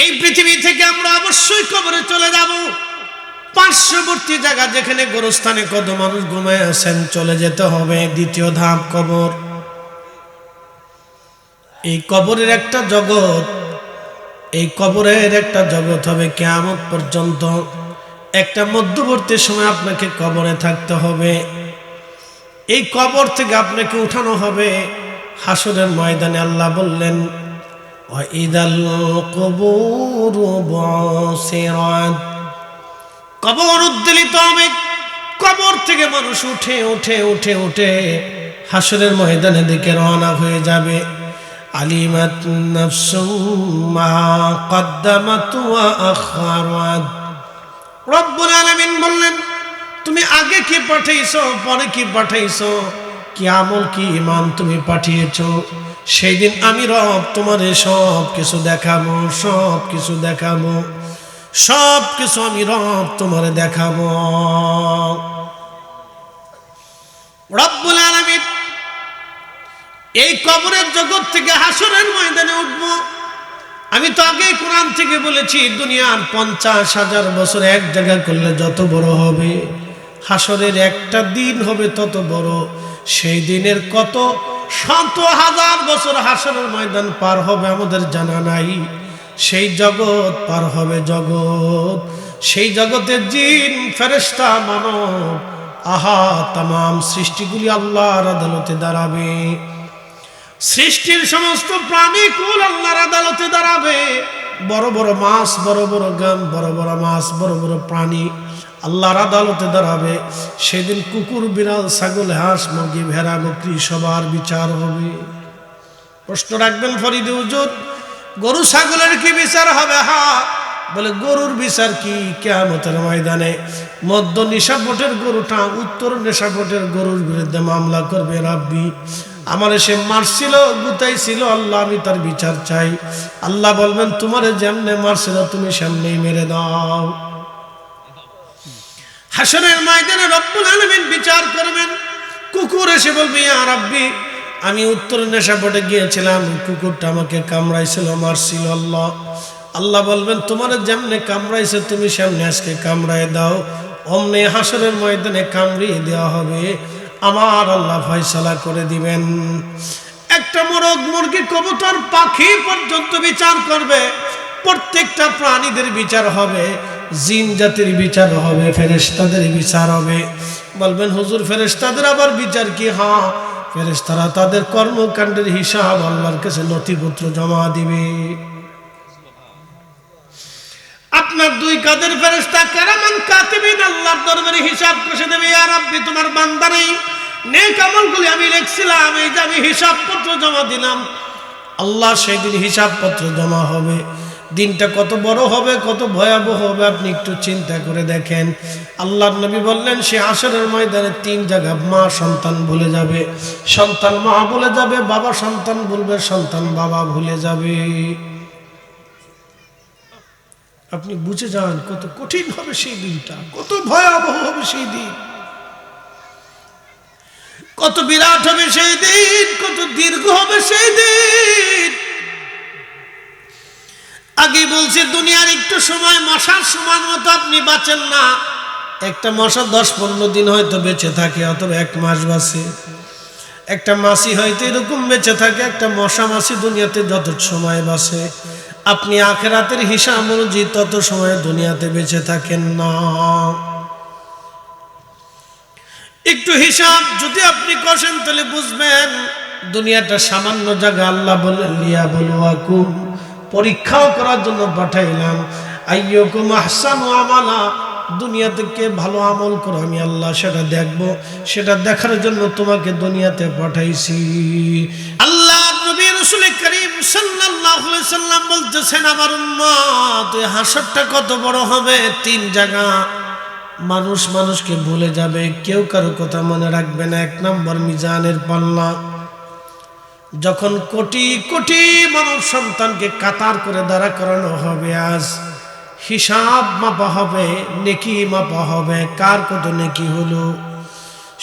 এই পৃথিবী থেকে আমরা অবশ্যই কবরে চলে যাব। পার্শ্ববর্তী জায়গা যেখানে গোরস্থানে কত মানুষ ঘুমায় আছেন, চলে যেতে হবে। দ্বিতীয় ধাপ কবর। এই কবরের একটা জগৎ, এই কবরের একটা জগৎ হবে কিয়ামত পর্যন্ত। একটা মধ্যবর্তী সময় আপনাকে কবরে থাকতে হবে। এই কবর থেকে আপনাকে উঠানো হবে হাসরের ময়দানে। আল্লাহ বললেন, ওয়াইদাল কুবুরু বুসিরাত, কবর উদ্বেলিত হবে। কবর থেকে মানুষ উঠে উঠে উঠে উঠে হাসরের ময়দানের দিকে রওনা হয়ে যাবে। আলিমাত নাফসুম মা কদ্দামাত ওয়া আখারাত। রব্বুল আলামিন বললেন, তুমি আগে কি পাঠাইছো, পরে কি পাঠাইছো, কি আমল কি ঈমান তুমি পাঠিয়েছো, সেই দিন আমি রব তোমারে সব কিছু দেখাবো, সব কিছু দেখাবো, সব কিছু আমি রব তোমারে দেখাবো। রব্বুল আলামিন এই কবরের জগৎ থেকে হাসরের ময়দানে উঠবো। আমি তো আগে কোরআন থেকে বলেছি, দুনিয়ার 50,000 বছর এক জায়গা করলে যত বড় হবে, হাসরের একটা দিন হবে তত বড়। সেই দিনের কত 100,000 বছর হাসরের ময়দান পার হবে আমাদের জানা নাই। সেই জগৎ পার হবে জগৎ। সেই জগতের জিন, ফেরেশতা, মানব, আহা তামাম সৃষ্টিগুলি আল্লাহর আদালতে দাঁড়াবে। সৃষ্টির সমস্ত প্রাণী কুল আল্লাহর আদালতে দাঁড়াবে। বড় বড় মাছ, বড় বড় গান, বড় বড় মাছ, বড় বড় প্রাণী আল্লাহর আদালতে দাঁড়াবে। সেদিন কুকুর, বিড়াল, ছাগল, হাঁস, মুরগি, ভেড়া, বকরি সবার বিচার হবে। প্রশ্ন রাখবেন ফরিদে হুজুর, গরু ছাগলের কি বিচার হবে? হ্যাঁ, বলে গরুর বিচার কি? কিয়ামতের ময়দানে মধ্য নেশাপটের গরুটা উত্তর নেশাপটের গরুর বিরুদ্ধে মামলা করবে, রাব্বি আমার সে মারছিল, গুতাইছিল, আল্লাহ আমি তার বিচার চাই। আল্লাহ বলবেন, তোমারে যেমনে মারছিল তুমি সেমনেই মেরে দাও। হাসরের ময়দানে রব্বুল আলামিন বিচার করবেন। কুকুর এসে বলবে, ইয়া রাব্বি আমি উত্তর নেশাপটে গিয়েছিলাম, কুকুরটা আমাকে কামড়াইছিল, মারছিল। আল্লাহ আল্লাহ বলবেন, তোমার যেমনে কামড়াইছে তুমি সেমনে আজকে কামড়ায় দাও। অমনে হাসরের ময়দানে কামড়িয়ে দেওয়া হবে। আমার আল্লাহ ফয়সালা করে দিবেন। একটা মোরগ, মুরগি, কবুতর, পাখি পর্যন্ত বিচার করবে। প্রত্যেকটা প্রাণীদের বিচার হবে, জিন জাতির বিচার হবে, ফেরেশতাদের বিচার হবে। বলবেন হুজুর ফেরেশতাদের আবার বিচার কি? হ্যাঁ, ফেরেশতারা তাদের কর্মকাণ্ডের হিসাব আল্লাহর কাছে নথিপত্র জমা দিবে। আপনার দুই কাঁধের ফেরেশতা কিরামান কাতিবিন আল্লাহর দরবারে হিসাব কষে দেবে, ইয়া রাব্বি তোমার বান্দা নেই, নেক আমলগুলি আমি লিখছিলাম, এই যে আমি হিসাবপত্র জমা দিলাম। আল্লাহ সেই দিন হিসাবপত্র জমা হবে। দিনটা কত বড় হবে, কত ভয়াবহ হবে আপনি একটু চিন্তা করে দেখেন। আল্লাহর নবী বললেন, সে হাসরের ময়দানে 3 জায়গা মা সন্তান ভুলে যাবে, সন্তান মা ভুলে যাবে, বাবা সন্তান ভুলবে, সন্তান বাবা ভুলে যাবে। আপনি বুঝে যান কত কঠিন হবে সেই দিনটা, কত ভয়াবহ হবে সেই দিন, কত বিরাট হবে সেই দিন, কত দীর্ঘ হবে সেই দিন। আগে বলছে দুনিয়ার একটু সময় মশার সময় মতো আপনি বাঁচেন না। একটা মশা 10-15 দিন হয়তো বেঁচে থাকে, অথবা 1 মাস বাঁচে। একটা মাছি হয়তো এরকম বেঁচে থাকে। একটা মশা মাছি দুনিয়াতে যত সময় বাঁচে, আপনি আখিরাতের হিসাব অনুযায়ী তত সময় দুনিয়াতে বেঁচে থাকেন না। একটু হিসাব যদি আপনি কষেন তাহলে বুঝবেন দুনিয়াটা সামান্য জায়গা। আল্লাহ বলেন, লিয়াবলুয়াকুম, পরীক্ষাও করার জন্য পাঠাইলাম। আইয়ুকুম আহসানু আমালা, দুনিয়াতে কে ভালো আমল করে আমি আল্লাহ সেটা দেখব, সেটা দেখার জন্য তোমাকে দুনিয়াতে পাঠাইছি। আল্লাহ নবী রাসূল করিম সাল্লাল্লাহু আলাইহি সাল্লাম বলতেছেন, আমার উম্মত হাসরটা কত বড় হবে। 3 জায়গা মানুষ মানুষকে ভুলে যাবে, কেউ কারো কথা মনে রাখবে না। 1 নম্বর মিজানের পাল্লা। যখন কোটি কোটি মানব সন্তানকে কাতার করে দাঁড়া করানো হবে, আজ হিসাব মাপা হবে, নেকি মাপা হবে, কার কত নেকি হলো।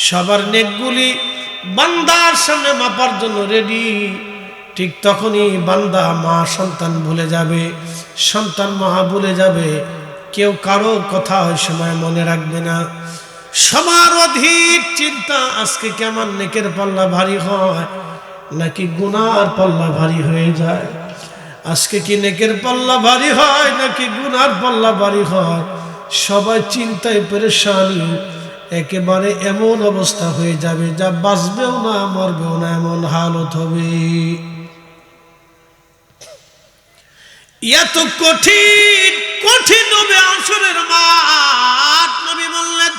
সবার নেকগুলি বান্দার সামনে মাপার জন্য রেডি। ঠিক তখনই বান্দা মা সন্তান ভুলে যাবে, সন্তান মা ভুলে যাবে, কেউ কারো কথা ওই সময় মনে রাখবে না। সবার অধিক চিন্তা আজকে কেমন নেকের পাল্লা ভারী হয় নাকি গুনার পাল্লা ভারী হয়ে যায়। আজকে কি নেকের পাল্লা ভারী হয় নাকি গুনার পাল্লা ভারী হয়, সবাই চিন্তায় পেরেশানি, একেবারে এমন অবস্থা হয়ে যাবে যা বাঁচবেও না মরবেও না এমন হালত হবে। এত কঠিন কঠিন হবে আসরের মাঠ। নবী বললেন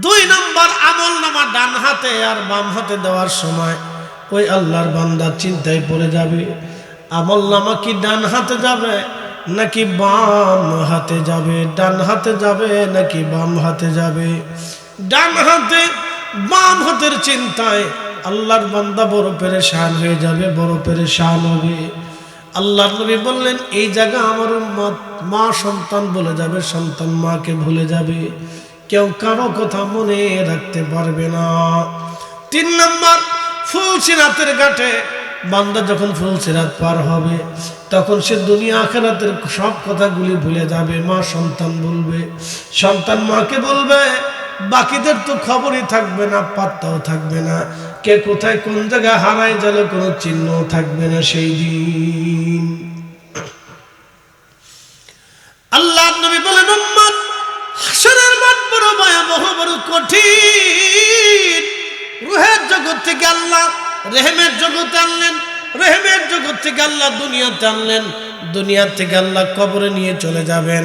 2 নম্বর আমল নামা ডান হাতে আর বাম হাতে দেওয়ার সময় ওই আল্লাহর বান্দা চিন্তায় পড়ে যাবে, আমল নামা কি ডান হাতে যাবে নাকি বাম হাতে যাবে, ডান হাতে যাবে নাকি বাম হাতে যাবে। ডান হাতে বাম হাতের চিন্তায় আল্লাহর বান্দা বড় পেরেশান হয়ে যাবে, বড় পেরেশান হবে। আল্লাহর নবী বললেন এই জায়গা আমার উম্মত মা সন্তান বলে যাবে, সন্তান মাকে ভুলে যাবে, কেউ কারো কথা মনে রাখতে পারবে না। 3 নম্বর ফুলসিরাতের ঘাটে বান্দা যখন ফুলসিরাত পার হবে তখন সে দুনিয়া আখিরাতের সব কথাগুলি ভুলে যাবে। মা সন্তান বলবে, সন্তান মাকে বলবে, বাকিদের তো খবরই থাকবে না, পাত্তাও থাকবে না, কে কোথায় কোন জায়গায় হারায় গেল কোনো চিহ্ন থাকবে না সেই দিন। আল্লাহ নবী বলেন উম্মত হাশরের মাঠ বড় ভয়াবহ, বড় কঠিন। রূহের জগৎ থেকে আল্লাহ রেহেমের জগতে আনলেন, রেহেমের জগৎ থেকে আল্লাহ দুনিয়াতে আনলেন, দুনিয়া থেকে আল্লাহ কবরে নিয়ে চলে যাবেন,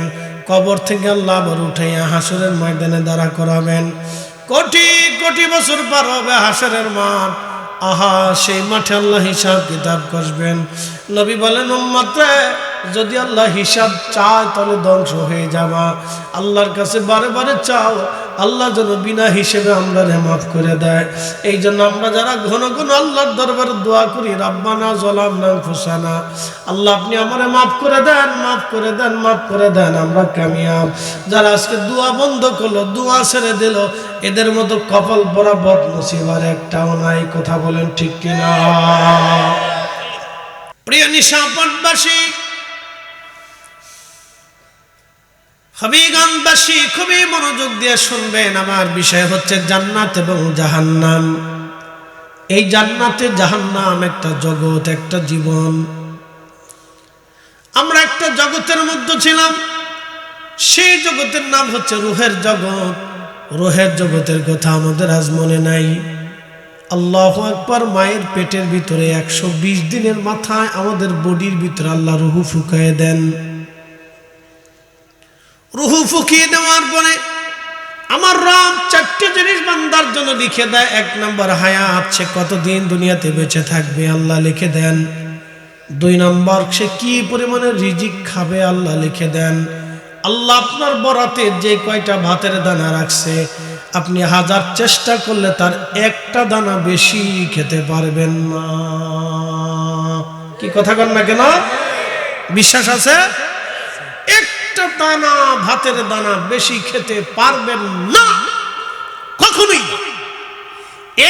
কবর থেকে আল্লাহ আবার উঠাইয়া হাশরের ময়দানে দাঁড়া করাবেন। কোটি কোটি বছর পার হবে হাশরের মাঠ। আহা, সেই মাঠে আল্লাহ হিসাব কিতাব কষবেন। নবী বলেন উম্মত রে, যদি আল্লাহ হিসাব চায় তাহলে ধ্বংস হয়ে যাবা। আল্লাহর কাছে বারে বারে চাও আল্লাহ যেন বিনা হিসেবে আমরা মাফ করে দেয়। এই জন্য আমরা যারা ঘন ঘন আল্লাহর দরবারে দোয়া করি, রাব্বানা যালামনা আনফুসানা, আল্লাহ আপনি আমারে মাফ করে দেন, মাফ করে দেন, মাফ করে দেন, আমরা কামিয়াব। যারা আজকে দোয়া বন্ধ করলো, দোয়া ছেড়ে দিল, এদের মতো কপাল পরা বদনসিব আর একটাও নাই। কথা বলেন ঠিক কিনা? প্রিয় নিশাপটবাসী, হবিগঞ্জবাসী, খুবই মনোযোগ দিয়ে শুনবেন। আমার বিষয় হচ্ছে জান্নাত এবং জাহান্নাম। এই জান্নাতে জাহান্নাম একটা জগৎ, একটা জীবন। আমরা একটা জগতের মধ্যে ছিলাম, সেই জগতের নাম হচ্ছে রূহের জগৎ। রূহের জগতের কথা আমাদের আজ মনে নাই। আল্লাহু আকবার। মায়ের পেটের ভিতরে 120 দিনের মাথায় আমাদের বডির ভিতরে আল্লাহ রুহু ফুঁকিয়ে দেন। রুহু ফুঁকিয়ে দেওয়ার পরে আমার রব 4টে জিনিস বান্দার জন্য লিখে দেয়। 1 নম্বর হায়াত, সে কতদিন দুনিয়াতে বেঁচে থাকবে আল্লাহ লিখে দেন। 2 নম্বর সে কি পরিমাণে রিজিক খাবে আল্লাহ লিখে দেন। আল্লাহ আপনার বরাতে যে কয়টা ভাতের দানা রাখছে, আপনি 1000 চেষ্টা করলে তার একটা দানা বেশি খেতে পারবেন না। কি কথা কন না কেন? বিশ্বাস আছে? একটা দানা, ভাতের দানা বেশি খেতে পারবেন না কখনোই।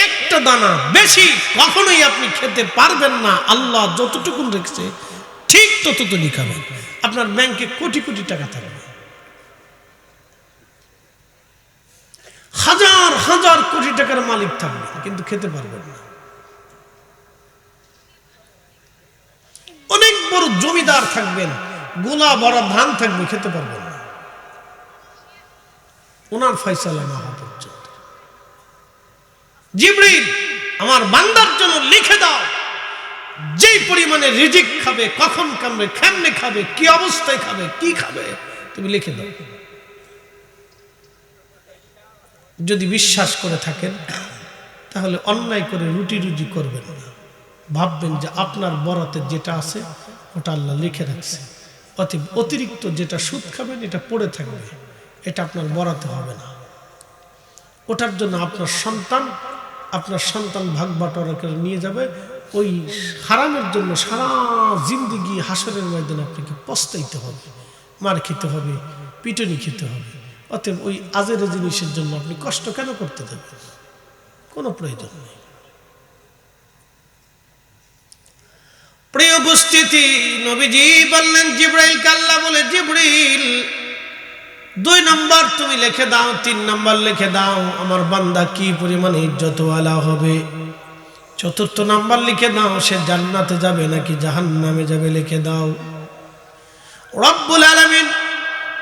একটা দানা বেশি কখনোই আপনি খেতে পারবেন না। আল্লাহ যতটুকু রেখেছে ঠিক ততটুকু খাবেন। আপনার ব্যাংকে কোটি কোটি টাকা থাকবে, হাজার হাজার কোটি টাকার মালিক থাকবে, কিন্তু খেতে পারবেন না। অনেক বড় জমিদার থাকবেন, গোলা বড় ধান থাকবে, খেতে পারবেন না ওনার ফয়সালা না হওয়া পর্যন্ত। জিবরিল, আমার বান্দার জন্য লিখে দাও যেই পরিমাণে রিজিক খাবে, কখন খাবে, কেমনে খাবে, কি অবস্থায় খাবে, কি খাবে, তুমি লিখে দাও। যদি বিশ্বাস করে থাকেন তাহলে অন্যায় করে রুটি রুজি করবেন না। ভাববেন যে আপনার বরাতে যেটা আছে ওটা আল্লাহ লিখে রাখছে, অতিরিক্ত যেটা সুদ খাবেন এটা পড়ে থাকবে, এটা আপনার বরাতে হবে না। ওটার জন্য আপনার সন্তান ভাগ বাটোয়ারা করে নিয়ে যাবে। ওই হারামের জন্য সারা জিন্দেগি হাসরের ময়দানে আপনাকে পস্তাইতে হবে, মার খেতে হবে, পিটুনি খেতে হবে। অতএব ওই আজের জিনিসের জন্য আপনি কষ্ট কেন করতে দেবেন? কোনো প্রয়োজন নেই। প্রিয় উপস্থিতি, নবীজি বললেন জিবরাইলকে, আল্লাহ বলে, জিবরিল 2 নম্বর তুমি লিখে দাও, 3 নম্বর লিখে দাও, আমার বান্দা কি পরিমাণ ইজ্জতওয়ালা হবে। 4র্থ নাম্বার লিখে দাও, সে জান্নাতে যাবে নাকি জাহান্নামে যাবে, লিখে দাও। রব্বুল আলামিন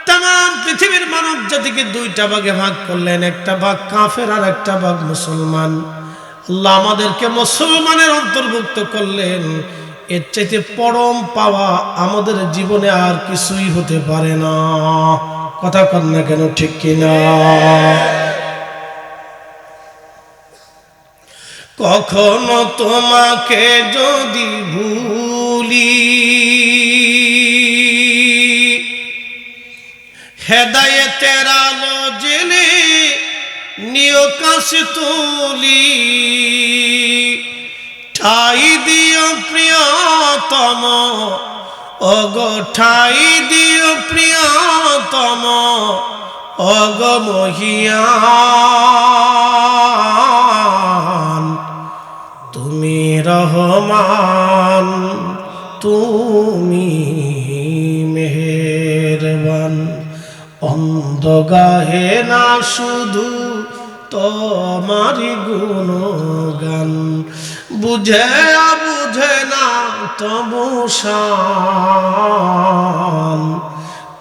तमाम পৃথিবীর মানব জাতিকে 2টা ভাগে ভাগ করলেন, একটা ভাগ কাফের আর একটা ভাগ মুসলমান। আল্লাহ আমাদেরকে মুসলমানের অন্তর্ভুক্ত করলেন। এর চাইতে পরম পাওয়া আমাদের জীবনে আর কিছুই হতে পারে না। কথা কন না কেন, ঠিক কিনা? কখনো তোমাকে যদি ভুলি, হেদায়েতের আলো জেলে নিয় কাছে তুলি, ঠাই দিও প্রিয়তম, ওগো ঠাই দিও প্রিয়তম, ওগো মহিয়ান, তুমি রহমান, তুমি মেহেরবান। অন্ধ গাহে না শুধু তোমারি গুণগান, বুঝে বুঝে না তবু শান,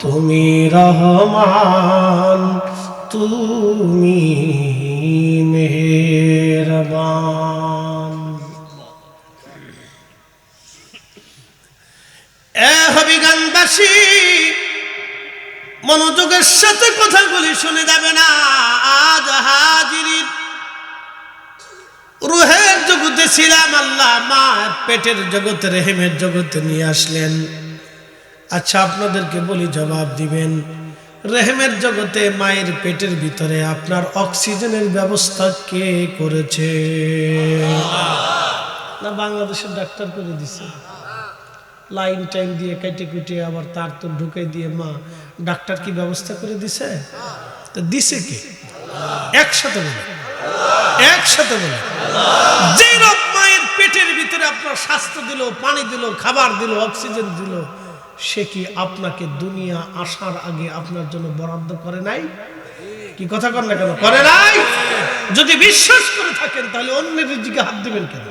তুমি রহমান, তুমি মেহেরবান। এ হবিগঞ্জবাসী, মনোযোগের সাথে কথাগুলি শুনে যাবে না। আজ হাজিরিন রুহের জগতে ছিলাম, আল্লাহ মা পেটের জগতে, রেহেমের জগতে নিয়ে আসলেন। আচ্ছা, আপনাদেরকে বলি, জবাব দিবেন। রেহেমের জগতে মায়ের পেটের ভিতরে আপনার অক্সিজেনের ব্যবস্থা কে করেছে? না বাংলাদেশের ডাক্তার করে দিছে, লাইন টাইম দিয়ে কেটে কুটে আবার তার তো ঢুকে দিয়ে মা ডাক্তার কি ব্যবস্থা করে দিছে? তো দিছে কে? একসাথে বলে, একসাথে বলে। যে রব মায়ের পেটের ভিতরে আপনার স্বাস্থ্য দিল, পানি দিল, খাবার দিল, অক্সিজেন দিল, সে কি আপনাকে দুনিয়া আসার আগে আপনার জন্য বরাদ্দ করে নাই? কি কথা কর না কেন, করে নাই? যদি বিশ্বাস করে থাকেন তাহলে অন্যের রিজিকে হাত দিবেন কেন?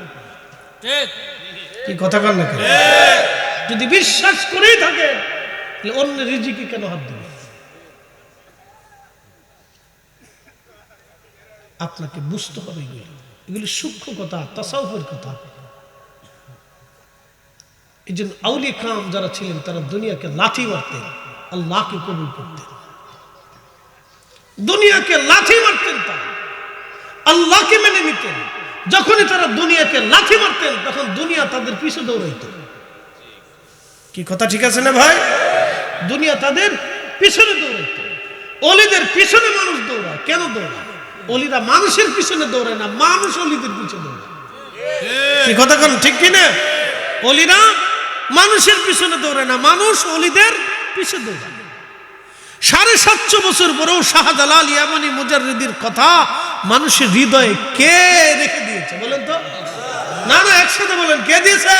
কি কথা কর না কেন? যদি বিশ্বাস করেই থাকেন তাহলে অন্যের রিজিকে কেন হাত দিবেন? আপনাকে বুঝতে হবে এগুলি সূক্ষ্ম কথা, তাসাউফের কথা। এই জন্য আউলিয়া কারাম যারা ছিলেন তারা দুনিয়াকে লাথি মারতেন, আল্লাহকে কবুল করতেন। দুনিয়াকে লাথি মারতেন, তারা আল্লাহকে মেনে নিতেন। যখনই তারা দুনিয়াকে লাথি মারতেন তখন দুনিয়া তাদের পিছু দৌড়াইত। কি কথা ঠিক আছে না ভাই? দুনিয়া তাদের পিছনে দৌড়াইত। অলিদের পিছনে মানুষ দৌড়ায়। কেন দৌড়ায়? অলিরা মানুষের পিছনে দৌড়ায় না, মানুষ অলিদের পিছনে দৌড়ায়। কি কথা কোন ঠিক কিনা? অলিরা মানুষের পিছনে দৌড়ায় না, মানুষ অলিদের পিছনে দৌড়ায়। 750 বছর পরেও শাহজালাল ইয়ামানি মুজাররিদির কথা মানুষের হৃদয়ে কে রেখে দিয়েছে বলেন তো? না না, একসাথে বলেন, কে দিয়েছে?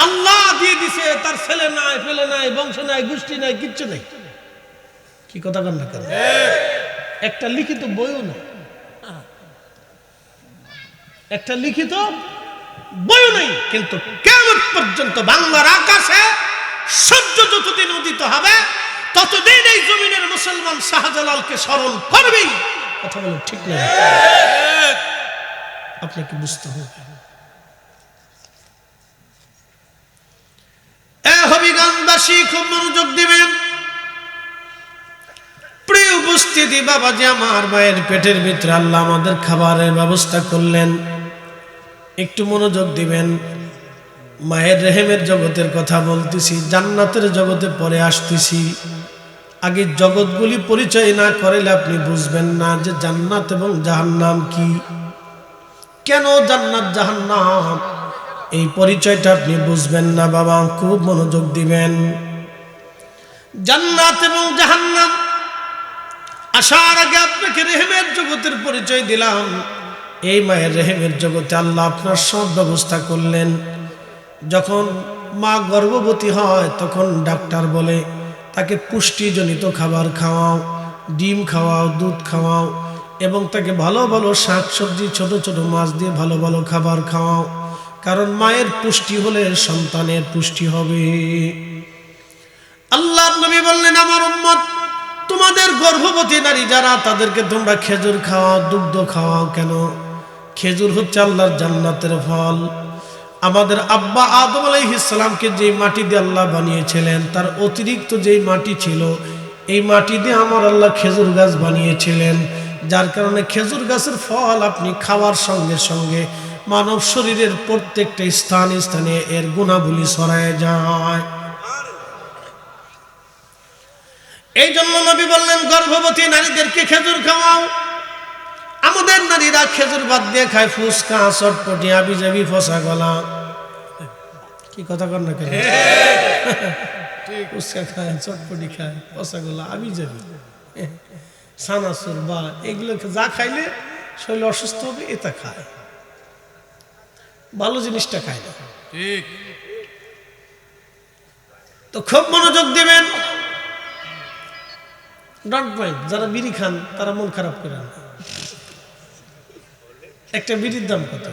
আল্লাহ দিয়ে দিয়েছে। তার ছেলে নাই, ফেলে নাই, বংশ নাই, গোষ্ঠী নাই, কিচ্ছু নাই। কি কথা কন না কেন? একটা লিখিত বইও নাই, একটা লিখিত বইও নাই। কিন্তু কিয়ামত পর্যন্ত বাংলার আকাশে সূর্য যতদিন উদিত হবে ততদিন এই জমিনের মুসলমান শাহজালালকে স্মরণ করবেই। কথা বলেন ঠিক না? আপনাকে বুঝতে হবে। হবিগঞ্জবাসী খুব মনোযোগ দিবেন। প্রিয় উপস্থিতি, বাবাজি আমার, মায়ের পেটের ভিতরে আল্লাহ আমাদের খাবারের ব্যবস্থা করলেন। একটু মনোযোগ দিবেন। মায়ের রেহেমের জগতের কথা বলতেছি, জান্নাতের জগতে পরে আসতেছি। আগে জগৎগুলি পরিচয় না করাইলে আপনি বুঝবেন না যে জান্নাত এবং জাহান্নাম কি, কেন জান্নাত জাহান্নাম, এই পরিচয়টা আপনি বুঝবেন না। বাবা খুব মনোযোগ দিবেন। জান্নাত এবং জাহান্নাম আসার আগে আপনাকে রেহেমের জগতের পরিচয় দিলাম। এই মায়ের রেহেমের জগতে আল্লাহ আপনার সব ব্যবস্থা করলেন। যখন মা গর্ভবতী হয় তখন ডাক্তার বলে তাকে পুষ্টিজনিত খাবার খাওয়াও, ডিম খাওয়াও, দুধ খাওয়াও এবং তাকে ভালো ভালো শাকসবজি, ছোট ছোট মাছ দিয়ে ভালো ভালো খাবার খাওয়াও, কারণ মায়ের পুষ্টি হলে সন্তানের পুষ্টি হবে। আল্লাহর নবী বললেন, আমার উম্মত তোমাদের গর্ভবতী নারী যারা, তাদেরকে তোমরা খেজুর খাওয়াও, দুগ্ধ খাওয়াও। কেন? খেজুর হচ্ছে আল্লাহর জান্নাতের ফল। আমাদের আব্বা আদম আলাইহিস সালামকে যে মাটি দিয়ে আল্লাহ বানিয়েছিলেন, তার অতিরিক্ত যেই মাটি ছিল, এই মাটি দিয়ে আমার আল্লাহ খেজুর গাছ বানিয়েছিলেন, যার কারণে খেজুর গাছের ফল আপনি খাওয়ার সঙ্গে সঙ্গে মানব শরীরের প্রত্যেকটা স্থানে স্থানে এর গুণাবলী ছড়ায় যায়। এই জন্য নবী বললেন, গর্ভবতী নারীদেরকে খেজুর খাওয়াও। আমাদের নারীরা খেজুর বাদ দিয়ে খায় ফুচকা, চটপটি, আবিজাবি, ফসা গলা। কি কথা কর না কেন? ফুচকা খায়, চটপটি খায়, ফসা গলা, আবিজাবি, সানাসুর বা এগুলো যা খাইলে শরীর অসুস্থ হবে এটা খায়, ভালো জিনিসটা খায় না। ঠিক। তো খুব মনোযোগ দিবেন। ডন্ট মাইন্ড, যারা বিড়ি খান তারা মন খারাপ করে না। একটা বিড়ির দাম কত?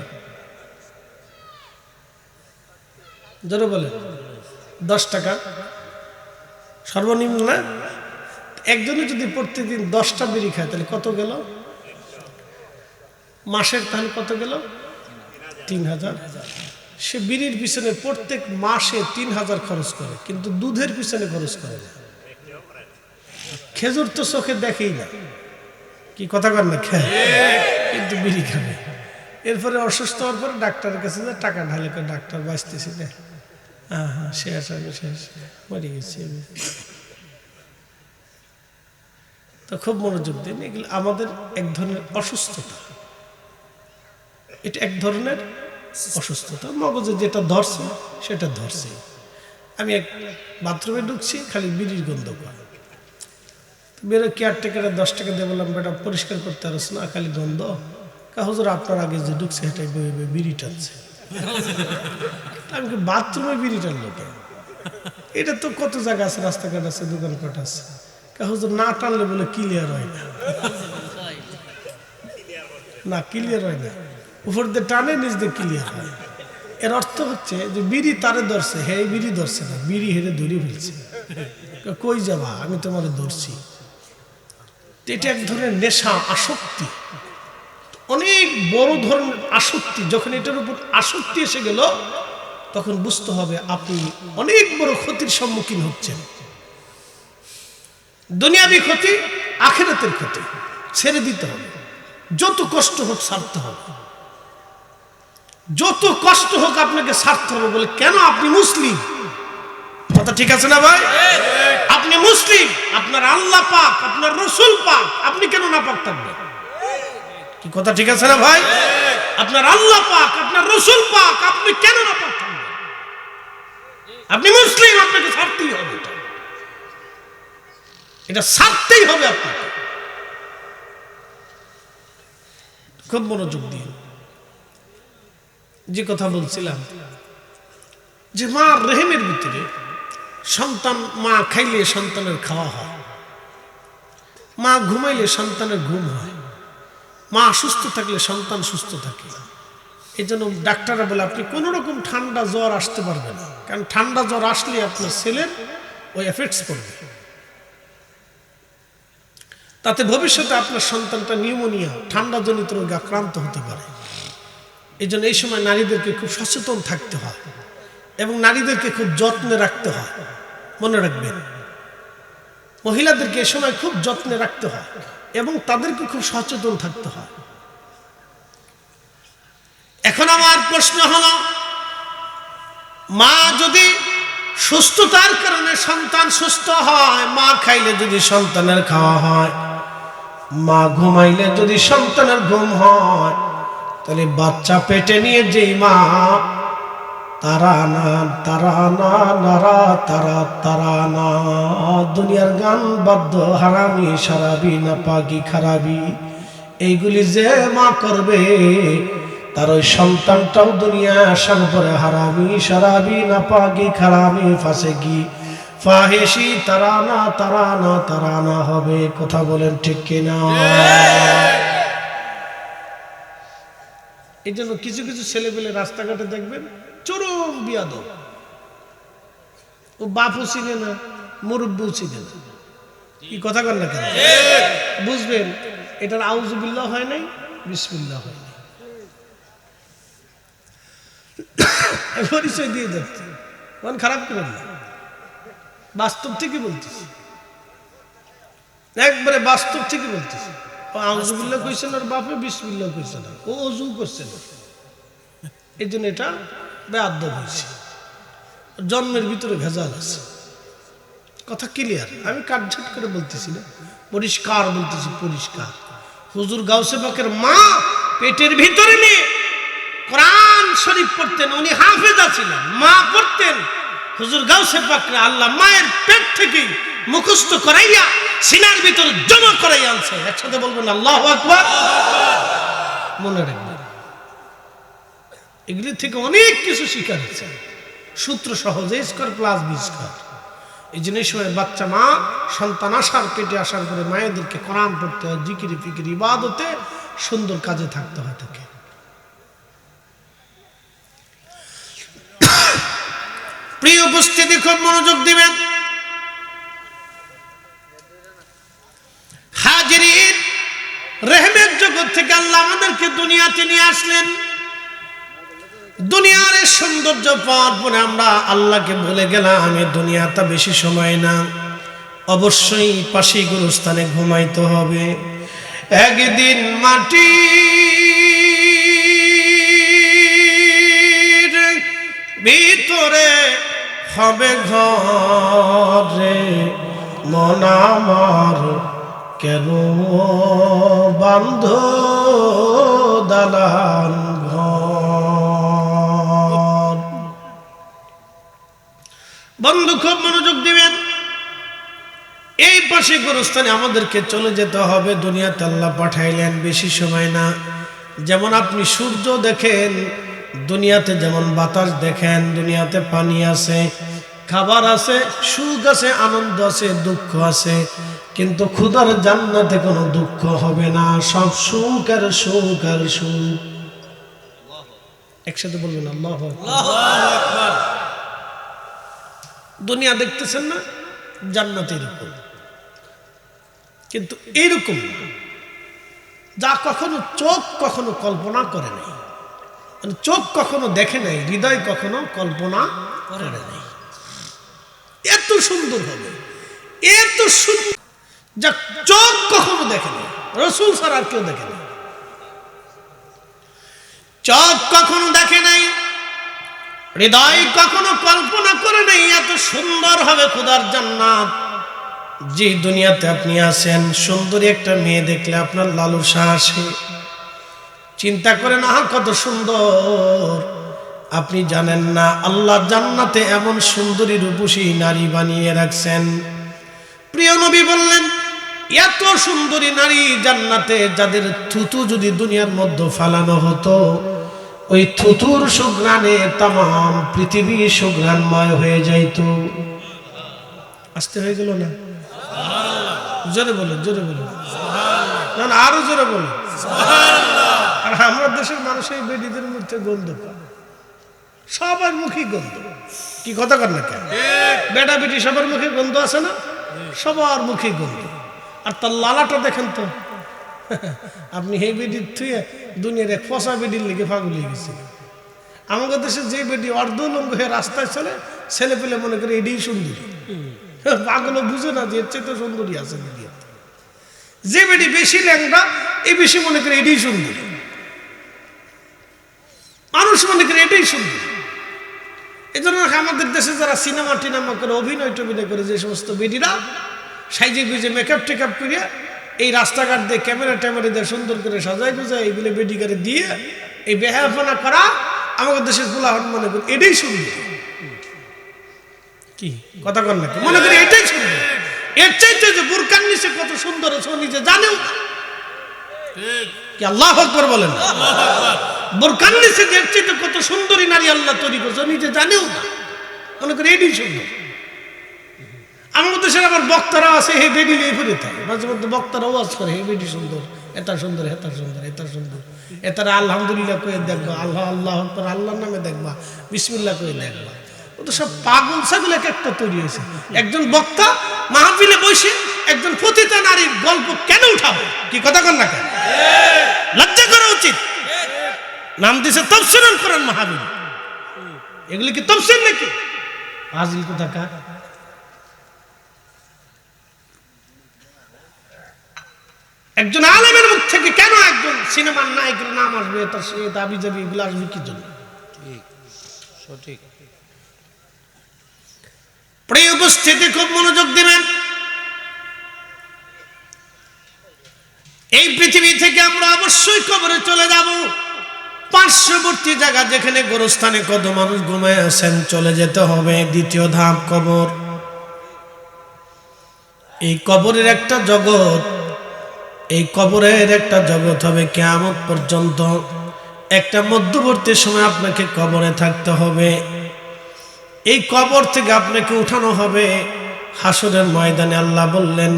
জোরে বলে 10 টাকা সর্বনিম্ন না? একজনে যদি প্রত্যেকদিন 10টা বিড়ি খায় তাহলে কত গেল মাসের? তাহলে কত গেল? 3000। সে বিড়ির পিছনে প্রত্যেক মাসে 3000 খরচ করে, কিন্তু দুধের পিছনে খরচ করে না। খেজুর তো চোখে দেখেই না, কি কথা কর না, খেয়ে কিন্তু বিড়ি খাবে। এরপরে অসুস্থ হওয়ার পরে ডাক্তারের কাছে যে টাকা ঢালে, ডাক্তার বাঁচতেছি না, হ্যাঁ শেষ হবে, শেষ মরে গেছি। তো খুব মনোযোগ দিন, এগুলো আমাদের এক ধরনের অসুস্থতা। এটা এক ধরনের অসুস্থতা, মগজে যেটা ধরছে সেটা ধরছে। আমি এক বাথরুমে ঢুকছি, খালি বিড়ির গন্ধ পাই। বেরো কেয়ারটেকারে 10 টাকা দিয়ে বললাম, বেটা পরিষ্কার করতে পারছ না, খালি গন্ধ। হুজুর আপনার আগে যে ঢুকছে সেটাই বিড়ি টানছে। আমি বাথরুমে বিড়ি টানলো কেন? এটা তো কত জায়গা আছে, রাস্তাঘাট আছে, দোকানপাট আছে। হুজুর না টানলে বলে ক্লিয়ার হয় না, না ক্লিয়ার হয় না, উপর দিয়ে টানে নিচ দিয়ে ক্লিয়ার হয়। এর অর্থ হচ্ছে যে বিড়ি তারে ধরছে, হে বিড়ি ধরছে না, বিড়ি হেরে ধরে ফেলছে। কই যাবা, আমি তোমার ধরছি। এটা এক ধরনের নেশা, আসক্তি, অনেক বড় ধরনের আসক্তি। যখন এটার উপর আসক্তি এসে গেল তখন বুঝতে হবে আপনি অনেক বড় ক্ষতির সম্মুখীন হচ্ছেন। দুনিয়াবি ক্ষতি, আখিরাতের ক্ষতি। ছেড়ে দিতে হবে, যত কষ্ট হোক ছাড়তে হবে, যত কষ্ট হোক আপনাকে ছাড়তে হবে। বলে কেন? আপনি মুসলিম। কথা ঠিক আছে না ভাই? আপনি মুসলিম, আপনার আল্লাহ পাক, আপনার রসুল পাক, আপনি কেন না পাক থাকবেন? কি কথা ঠিক আছে না ভাই? আপনার আল্লাহ পাক, আপনার রসুল পাক, আপনি কেন না পাক থাকবেন? আপনি মুসলিম, আপনাকে ছাড়তেই হবে, এটা ছাড়তেই হবে আপনাকে। খুব মনোযোগ দিয়ে যে কথা বলছিলাম, যে মা রেহেমের ভিতরে সন্তান, মা খাইলে সন্তানের খাওয়া হয়, মা ঘুমাইলে সন্তানের ঘুম হয়, মা সুস্থ থাকলে সন্তান সুস্থ থাকে। এই জন্য ডাক্তাররা বলে আপনি কোনো রকম ঠান্ডা জ্বর আসতে পারবেন না, কারণ ঠান্ডা জ্বর আসলে আপনার ছেলের ওই এফেক্টস পড়বে, তাতে ভবিষ্যতে আপনার সন্তানটা নিউমোনিয়া, ঠান্ডা জনিত রোগে আক্রান্ত হতে পারে। এই জন্য এই সময় নারীদেরকে খুব সচেতন থাকতে হয় এবং নারীদেরকে খুব যত্নে রাখতে হয়। মনে রাখবেন, মহিলাদেরকে এ সময় খুব যত্নে রাখতে হয় এবং তাদেরকে খুব সচেতন থাকতে হয়। এখন আমার প্রশ্ন হলো, মা যদি সুস্থতার কারণে সন্তান সুস্থ হয়, মা খাইলে যদি সন্তানের খাওয়া হয়, মা ঘুমাইলে যদি সন্তানের ঘুম হয়, তাহলে বাচ্চা পেটে নিয়ে যেই মা তারানা তারানা নারা তারা তারানা, দুনিয়ার গান বাদ্য হারামি সারাবি না পাগি খারাবি, এইগুলি যে মা করবে তার ওই সন্তানটাও দুনিয়া আসার পরে হারামি সারাবি নাপাকি খারামি ফাসেকি ফাহেসি তারানা হবে। কথা বলেন ঠিক কিনা? এই জন্য কিছু কিছু ছেলেপেলে রাস্তাঘাটে দেখবেন চরম বিয়াদব, ও বাপও চিনে না, মুরব্বিও চিনে না। কি কথা বল না কেন? বুঝবেন এটার আউযুবিল্লাহ হয় নাই, বিসমিল্লাহ হয় নাই, পরিচয় দিয়ে যাচ্ছে। মন খারাপ করেন না, বাস্তব থেকে বলতেছি, একবারে বাস্তব থেকে বলতেছি। ও আউযুবিল্লাহ কইছে না, ওর বাপে বিসমিল্লাহ কইছে না, ও ওযু করছে না, এই জন্য এটা বেয়াদব হয়েছে। জন্মের ভিতরে ভেজাল আছে। কথা ক্লিয়ার? আমি কাটঝাট করে বলতেছি না, পরিষ্কার বলতেছি, পরিষ্কার। হুজুর গাউসে পাকের মা পেটের ভিতরে নিয়ে কোরআন শরীফ পড়তেন, উনি হাফেজা ছিলেন, মা পড়তেন। হুজুর গাউসে পাকরে আল্লাহ মায়ের পেট থেকে মুখস্থ করাইয়া সিনার ভিতর জমা করাইয়া আনছে। একসাথে বলবেন আল্লাহু আকবার। মনে রাখবেন এগুলি থেকে অনেক কিছু শিকার হচ্ছে। সূত্র সহজে স্কয়ার প্লাস বি স্কয়ার। এই জিনিস সময় বাচ্চা মা সন্তান আসার পেটে আসার পরে মায়েদেরকে কোরআন পড়তে হয়, জিকির ফিকির ইবাদতে সুন্দর কাজে থাকতে হয় তাকে। প্রিয় উপস্থিতি, খুব মনোযোগ দিবেন। হাজিরিন, রহমতের জগৎ থেকে আল্লাহ আমাদেরকে দুনিয়াতে নিয়ে আসলেন। দুনিয়ার সৌন্দর্য পাওয়ার পরে আমরা আল্লাহকে ভুলে গেলাম। আমি দুনিয়াটা বেশি সময় না, অবশ্যই পাশে গুরুস্থানে ঘুমাইতে হবে। একদিন মাটির ভিতরে হবে ঘরে, মন আমার কেন বান্ধ দালান ঘর। বন্ধু খুব মনোযোগ দিবেন। এই পাশে গোরস্থানে আমাদেরকে চলে যেতে হবে। দুনিয়াতে আল্লাহ পাঠাইলেন বেশি সময় না। যেমন আপনি সূর্য দেখেন, দুনিয়াতে যেমন বাতাস দেখেন, দুনিয়াতে পানি আছে, খাবার আছে, সুখ আছে, আনন্দ আছে, দুঃখ আছে, কিন্তু খুদার জান্নাতে কোনো দুঃখ হবে না। সব সুখ আর সুখ আর সুখ। একসাথে বলবেন আল্লাহু আকবার। দুনিয়া দেখতেছেন না, জান্নাতে এরকম, কিন্তু এরকম যা কখনো চোখ কখনো কল্পনা করে নাই, মানে চোখ কখনো দেখে নাই, হৃদয় কখনো কল্পনা করে নাই। এত সুন্দর হবে, এত সুন্দর যা চোখ কখনো দেখে নাই, রাসূল ছাড়া আর কেউ দেখে নাই, চোখ কখনো দেখে নাই, হৃদয় কখনো কল্পনা করে নাই। এত সুন্দর হবে খোদার জান্নাত। যে দুনিয়াতে আপনি আছেন, সুন্দরী একটা মেয়ে দেখলে আপনার লালসা আসে, চিন্তা করেন আহা কত সুন্দর। আপনি জানেন না আল্লাহ জান্নাতে এমন সুন্দরী রূপসী নারী বানিয়ে রাখছেন। প্রিয় নবী বললেন, এত সুন্দরী নারী জান্নাতে, যাদের থুতু যদি দুনিয়ার মধ্যে ফালানো হতো, ওই থুতুর সুঘ্রাণে তামাম পৃথিবী সুঘ্রাণময় হয়ে যাইত। আসতে হয়ে গেল না? জোরে বলেন, জোরে বলেন, না না আরো জোরে বলেন। আর আমরা দেশের মানুষ এই বেডিদের মধ্যে গন্ধ পায়, সবার মুখে গন্ধ। কি কথা কর না কেন? বেটা বেটি সবার মুখে গন্ধ আছে না? সবার মুখে গন্ধ। আর তার লালাটা দেখেন তো, আপনি এই বেডির থুয়ে দুনিয়ার এক ফসা বেডির লেগে পাগল হয়ে গেছে। আমাদের দেশে যে বেডি অর্ধলঙ্গ হয়ে রাস্তায় চলে, ছেলে পেলে মনে করে এটাই সুন্দরী। পাগল বুঝে না যে এর চেয়ে তো সুন্দরী আছে দুনিয়াতে। যে বেডি বেশি ল্যাংড়া, এই বেশি মনে করে এটাই সুন্দরী। মানুষ মনে করে এটাই সুন্দরী। এই জন্য আমাদের দেশে যারা সিনেমা টিনেমা করে, অভিনয় টভিনয় করে, যে সমস্ত বেডিরা সাইজে গুজে মেকআপ টেকআপ করে এই রাস্তাঘাট দিয়ে ক্যামেরা ট্যামেরা দিয়ে সুন্দর করে সাজাই গুজাই এইগুলো বেডিকারে দিয়ে এই বেহায়াপনা করা, আমাদের দেশের গোলাহট মনে করি এটাই সুন্দর। কি কথা কর নাকি? মনে করি এটাই সুন্দর। এর চাইতে যে বুরকার নিচে কত সুন্দর আছে ও নিজে জানেও না। কি আল্লাহু আকবার বলেন? বোরকার নিচে যে চেয়ে কত সুন্দরী নারী আল্লাহ তৈরি করছে নিজে জানেও না, মনে করে এটাই সুন্দর। আমার মধ্যে সেটা আবার বক্তারাও আছে, হে বেডি লিয়ে ফিরে থাকে, মাঝে মধ্যে বক্তারাও ওয়াজ করে হে বেডি সুন্দর, এটা সুন্দর, এটা সুন্দর, এটা সুন্দর, এটারা আলহামদুলিল্লাহ করে দেখবা, আল্লাহ আল্লাহ আকবার আল্লাহর নামে দেখবা, বিসমিল্লাহ করে দেখবা। ও তো সব পাগল ছাগল এক একটা তৈরি হয়েছে। একজন বক্তা মাহফিলে বসে একজন পতিতা নারীর গল্প কেন উঠাবে? কি কথা কন না কেন? লজ্জা করা উচিত। নাম দিছে তাফসীরুল কোরআন মাহফিল, এগুলি কি তাফসীর নাকি? ফাজিল কোথাকার। একজন আলেমের মুখ থেকে কেন একজন সিনেমার নায়কের নাম আসবে, তার সে দাবি যাবি এগুলো আসবে কি জন্য? ঠিক সঠিক। প্রিয় উপস্থিতি, খুব মনোযোগ দিবেন। এই পৃথিবী থেকে আমরা অবশ্যই কবরে চলে যাব। পার্শ্ববর্তী জায়গা যেখানে গোরস্থানে কত মানুষ ঘুমায় আছেন, চলে যেতে হবে। দ্বিতীয় ধাপ কবর। এই কবরের একটা জগৎ, এই কবরের একটা জগৎ হবে কিয়ামত পর্যন্ত। একটা মধ্যবর্তী সময় আপনাকে কবরে থাকতে হবে। এই কবর থেকে আপনাকে উঠানো হবে হাসরের ময়দানে। আল্লাহ বললেন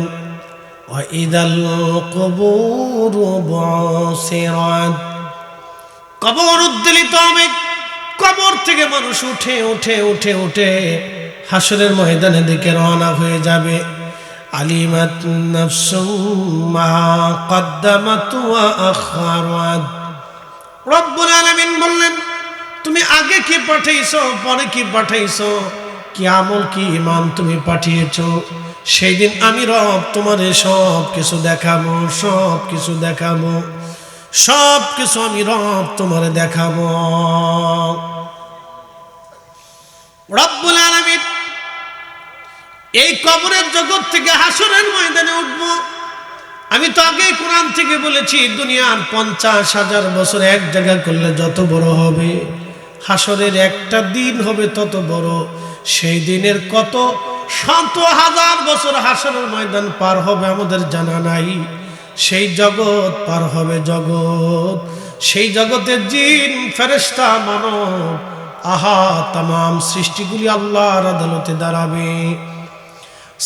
ওয়াইদাল কুবুরু বুসিরাত, কবর উদ্বেলিত হবে। কবর থেকে মানুষ উঠে উঠে উঠে উঠে হাসরের ময়দানের দিকে রওনা হয়ে যাবে। আলিমাত নাফসুম মা কদ্দামাত ওয়া আখারাত। রব্বুল আলামিন বললেন তুমি আগে কি পাঠাইছো, পরে কি পাঠাইছো, কি আমল কি ঈমান তুমি পাঠিয়েছো, সেই দিন আমি রব তোমারে সব কিছু দেখাবো, সব কিছু দেখাবো, সব কিছু আমি রব তোমারে দেখাবো। রব্বুল আলামিন এই কবরের জগৎ থেকে হাসরের ময়দানে উঠবো। আমি তো আগেই কোরআন থেকে বলেছি দুনিয়ার 50,000 বছর এক জায়গা করলে যত বড় হবে, হাসরের একটা দিন হবে তত বড়। সেই দিনের কত 100,000 বছর হাসরের ময়দান পার হবে আমাদের জানা নাই। সেই জগৎ পার হবে জগৎ, সেই জগতের জিন ফেরেশতা মানব আহা তাম সৃষ্টিগুলি আল্লাহর আদালতে দাঁড়াবে।